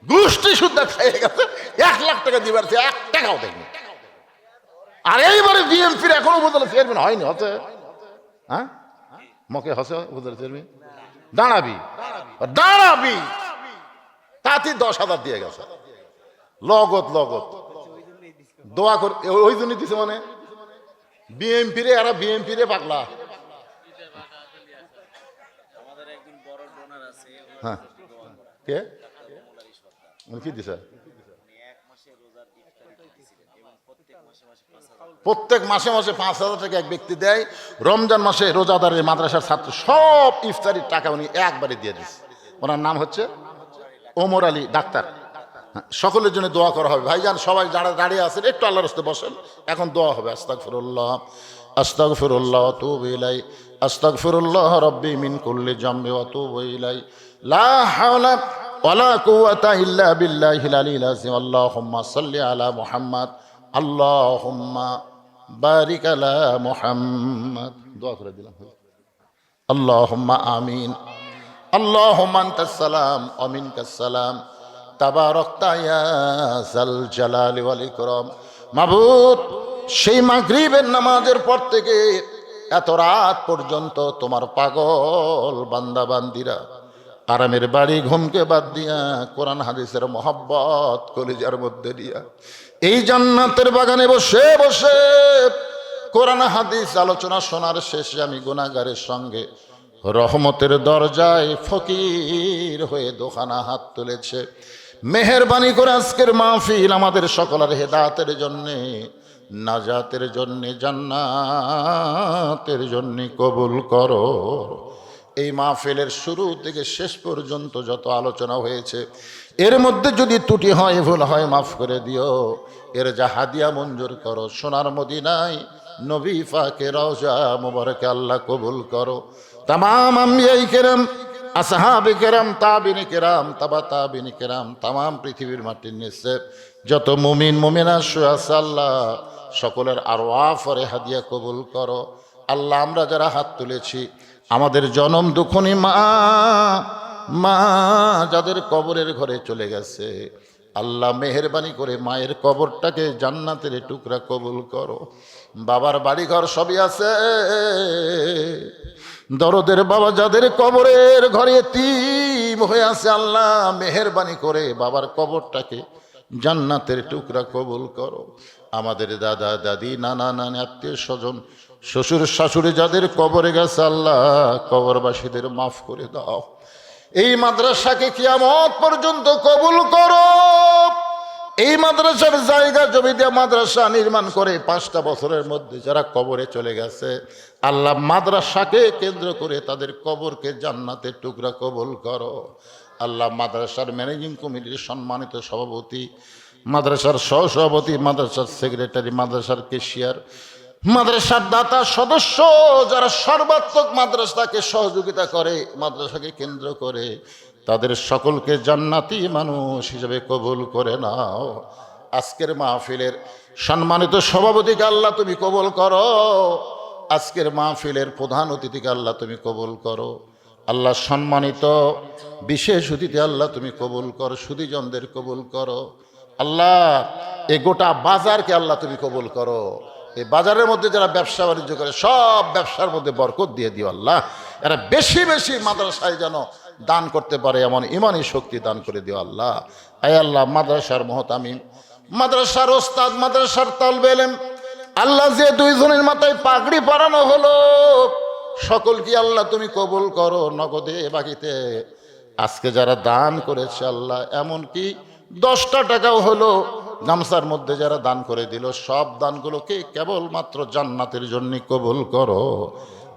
গোষ্ঠী শুদ্ধ খেয়ে গেছে, 1 লাখ টাকা দিবার 1 টাকাও দেয়নি। আর এইবারে বিএনপির এখনো উপজেলা চেয়ারম্যান হয়নি, হচ্ছে হ্যাঁ মকে হচ্ছে উপজেলা চেয়ারম্যান, দাঁড়াবি দাঁড়াবি তাতে 10,000 দিয়ে গেছে লগত লগত। দোয়া কর, ওই জন্য দিছে মানে বিএনপিরে, এরা বিএনপিরে পাগলা। আমাদের একজন বড় ডোনার আছে, হ্যাঁ, কে উনি কি দিছে? উনি 1 মাসে রোজার ইফতারি দিয়েছিলেন এবং প্রত্যেক মাসে মাসে 5,000 প্রত্যেক মাসে মাসে 5,000 টাকা এক ব্যক্তি দেয়। রমজান মাসে রোজাদারের মাদ্রাসার ছাত্র সব ইফতারির টাকা উনি একবারে দিয়ে দিচ্ছে। ওনার নাম হচ্ছে ওমর আলী ডাক্তার। সকলের জন্য দোয়া করা হবে। ভাইজান সবাই যারা দাঁড়িয়ে আছেন একটু আল্লাহর রাস্তায় বসেন, এখন দোয়া হবে। আস্তাগফিরুল্লাহ আস্তাগফিরুল্লাহ ওয়া আতুবু ইলাইহি, আস্তাগফিরুল্লাহ রাব্বি মিন কুল্লি জামবি ওয়া আতুবু ইলাইহি, লা হাওলা ওয়ালা কুওয়াতা ইল্লা বিল্লাহিল আলিয়্যিল আযীম। আল্লাহুম্মা সাল্লি আলা মুহাম্মাদ, আল্লাহুম্মা বারিক আলা মুহাম্মাদ। দোয়া করে দিলাম। আল্লাহুম্মা আমিন। আল্লাহুম্মা আনতাস সালাম ওয়া মিনকাস সালাম, তাবারাকতা ইয়া যাল জালালি ওয়াল ইকরাম। মাবুদ, সেই মাগরিবের নামাজের পর থেকে এত রাত পর্যন্ত তোমার পাগল বান্দা বান্দিরা আরামের বাড়ি ঘুমকে বাদ দিয়া কোরআন হাদিসের মহব্বত কলিজার মধ্যে দিয়া এই জান্নাতের বাগানে বসে বসে কোরআন হাদিস আলোচনা শোনার শেষে আমি গুনাহগারের সঙ্গে রহমতের দরজায় ফকির হয়ে দোকানা হাত তুলেছে। মেহেরবানি করে আজকের মাহফিল আমাদের সকলের হেদায়েতের জন্যে, নাজাতের জন্যে, জান্নাতের জন্যে কবুল করো। এই মাহফিলের শুরু থেকে শেষ পর্যন্ত যত আলোচনা হয়েছে এর মধ্যে যদি ত্রুটি হয়, ভুল হয়, মাফ করে দিও। এর যা হাদিয়া মঞ্জুর করো সোনার মদিনায় নবী পাকের রওজা মুবারকে আল্লাহ কবুল করো। তামাম আম্বিয়ায়ে কেরাম, আসহাবে কেরাম, তাবিনে কেরাম, তাবা তাবিনে কেরাম, তামাম পৃথিবীর মাটির নিচে যত মুমিন মুমিনা শুয়ে আছে আল্লাহ সকলের আরওয়াফরে হাদিয়া কবুল করো। আল্লাহ আমরা যারা হাত তুলেছি আমাদের জনম দুঃখনী মা মা যাদের কবরের ঘরে চলে গেছে আল্লাহ মেহেরবানি করে মায়ের কবরটাকে জান্নাতের টুকরা কবুল করো। বাবার বাড়িঘর সবই আছে, দরদের বাবা যাদের কবরের ঘরে এতিম হয়ে আছে আল্লাহ মেহেরবানি করে বাবার কবরটাকে জান্নাতের টুকরা কবুল করো। আমাদের দাদা দাদি নানা নানি আত্মীয় স্বজন শ্বশুর শাশুড়ি যাদের কবরে গেছে আল্লাহ কবরবাসীদের মাফ করে দাও। এই মাদ্রাসাকে কিয়ামত পর্যন্ত কবুল করো। এই মাদ্রাসার জায়গা জমি দিয়ে মাদ্রাসা নির্মাণ করে 5টা বছরের মধ্যে যারা কবরে চলে গেছে আল্লাহ মাদ্রাসাকে কেন্দ্র করে তাদের কবরকে জান্নাতের টুকরা কবুল করো। আল্লাহ মাদ্রাসার ম্যানেজিং কমিটির সম্মানিত সভাপতি, মাদ্রাসার সহসভাপতি, মাদ্রাসার সেক্রেটারি, মাদ্রাসার কেশিয়ার, মাদ্রাসার দাতা সদস্য যারা সর্বাত্মক মাদ্রাসাকে সহযোগিতা করে মাদ্রাসাকে কেন্দ্র করে তাদের সকলকে জান্নাতি মানুষ হিসেবে কবুল করে নাও। আজকের মাহফিলের সম্মানিত সভাপতিকে আল্লাহ তুমি কবুল করো। আজকের মাহফিলের প্রধান অতিথিকে আল্লাহ তুমি কবুল করো। আল্লাহ সম্মানিত বিশেষ অতিথি আল্লাহ তুমি কবুল করো। সুধীজনদের কবুল করো আল্লাহ। এই গোটা বাজারকে আল্লাহ তুমি কবুল করো। এই বাজারের মধ্যে যারা ব্যবসা বাণিজ্য করে সব ব্যবসার মধ্যে বরকত দিয়ে দিও আল্লাহ। এরা বেশি বেশি মাদ্রাসায় যেন দান করতে পারে এমন ইমানি শক্তি দান করে দিও আল্লাহ। আয় আল্লাহ মাদ্রাসার মুহতামিম, মাদ্রাসার ওস্তাদ, মাদ্রাসার তালবে ইলম আল্লাহ যে 2 জনের মাথায় পাগড়ি পরানো হলো সকলকে আল্লাহ তুমি কবুল করো নগদে বাকিতে। আজকে যারা দান করেছে আল্লাহ এমনকি 10টা টাকাও হলো গামছার মধ্যে যারা দান করে দিল, সব দানগুলোকে কেবলমাত্র জান্নাতের জন্য কবুল করো।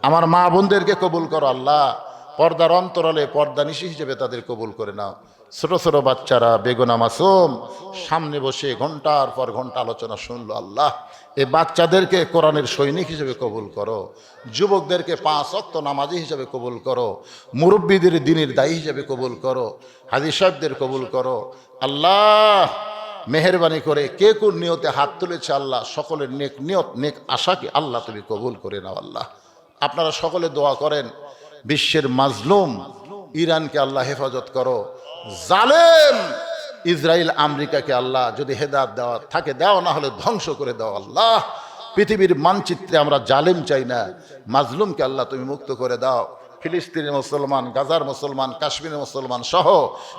আমার মা বোনদেরকে কবুল করো আল্লাহ, পর্দার অন্তরালে পর্দা নিশি হিসেবে তাদের কবুল করে নাও। ছোট ছোট বাচ্চারা বেগুনা মাসুম সামনে বসে ঘন্টার পর ঘন্টা আলোচনা শুনলো আল্লাহ, এই বাচ্চাদেরকে কোরআনের সৈনিক হিসেবে কবুল করো, যুবকদেরকে 5 ওয়াক্ত নামাজি হিসেবে কবুল করো, মুরব্বীদের দ্বীনের দায়ী হিসেবে কবুল করো, হাজী সাহেবদের কবুল করো আল্লাহ। মেহেরবানি করে কে কোন নিয়তে হাত তুলেছে আল্লাহ, সকলের নেক নিয়ত নেক আশাকে আল্লাহ তুমি কবুল করে নাও আল্লাহ। আপনারা সকলে দোয়া করেন, বিশ্বের মাজলুম ইরানকে আল্লাহ হেফাজত করো, জালেম ইসরায়েল আমেরিকাকে আল্লাহ যদি হেদায়েত দেওয়া থাকে দাও, না হলে ধ্বংস করে দাও আল্লাহ। পৃথিবীর মানচিত্রে আমরা জালেম চাই না, মাজলুমকে আল্লাহ তুমি মুক্ত করে দাও। ফিলিস্তিনের মুসলমান, গাজার মুসলমান, কাশ্মীরের মুসলমান সহ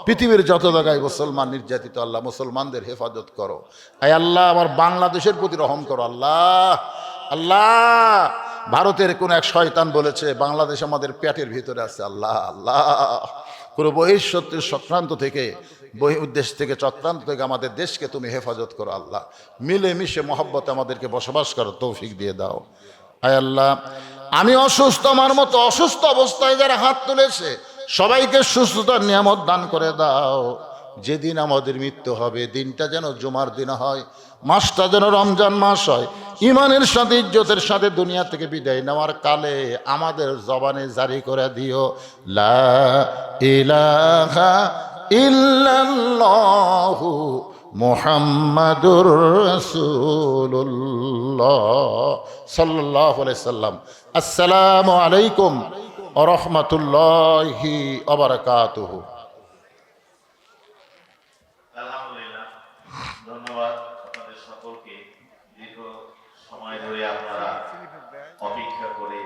পৃথিবীর যত জায়গায় মুসলমান নির্যাতিত আল্লাহ, মুসলমানদের হেফাজত করো। আয় আল্লাহ আমার বাংলাদেশের প্রতি রহম করো আল্লাহ। আল্লাহ ভারতের কোন এক শয়তান বলেছে বাংলাদেশ আমাদের পেটের ভিতরে আছে, আল্লাহ আল্লাহ কোনো বহিঃশত্রুর চক্রান্ত থেকে, বহি উদ্দেশ্য থেকে, চক্রান্ত থেকে আমাদের দেশকে তুমি হেফাজত করো আল্লাহ। মিলেমিশে মহব্বতে আমাদেরকে বসবাস করো তৌফিক দিয়ে দাও। আয় আল্লাহ আমি অসুস্থ, আমার মতো অসুস্থ অবস্থায় যারা হাত তুলেছে সবাইকে সুস্থতার নিয়ামত দান করে দাও। যেদিন আমাদের মৃত্যু হবে দিনটা যেন জুমার দিন হয়, মাসটা যেন রমজান মাস হয়, ইমানের সাথে ইজ্জতের সাথে দুনিয়া থেকে বিদায় নেওয়ার কালে আমাদের জবানে জারি করে দিও লা ইলাহা ইল্লাল্লাহু মুহাম্মাদুর রাসূলুল্লাহ সাল্লাল্লাহু আলাইহি সাল্লাম। আসসালামু আলাইকুম ওয়া রাহমাতুল্লাহি ওয়া বারাকাতুহু। আলহামদুলিল্লাহ, ধন্যবাদ আপনাদের সকলকে। দীর্ঘ সময় ধরে আপনারা অপেক্ষা করে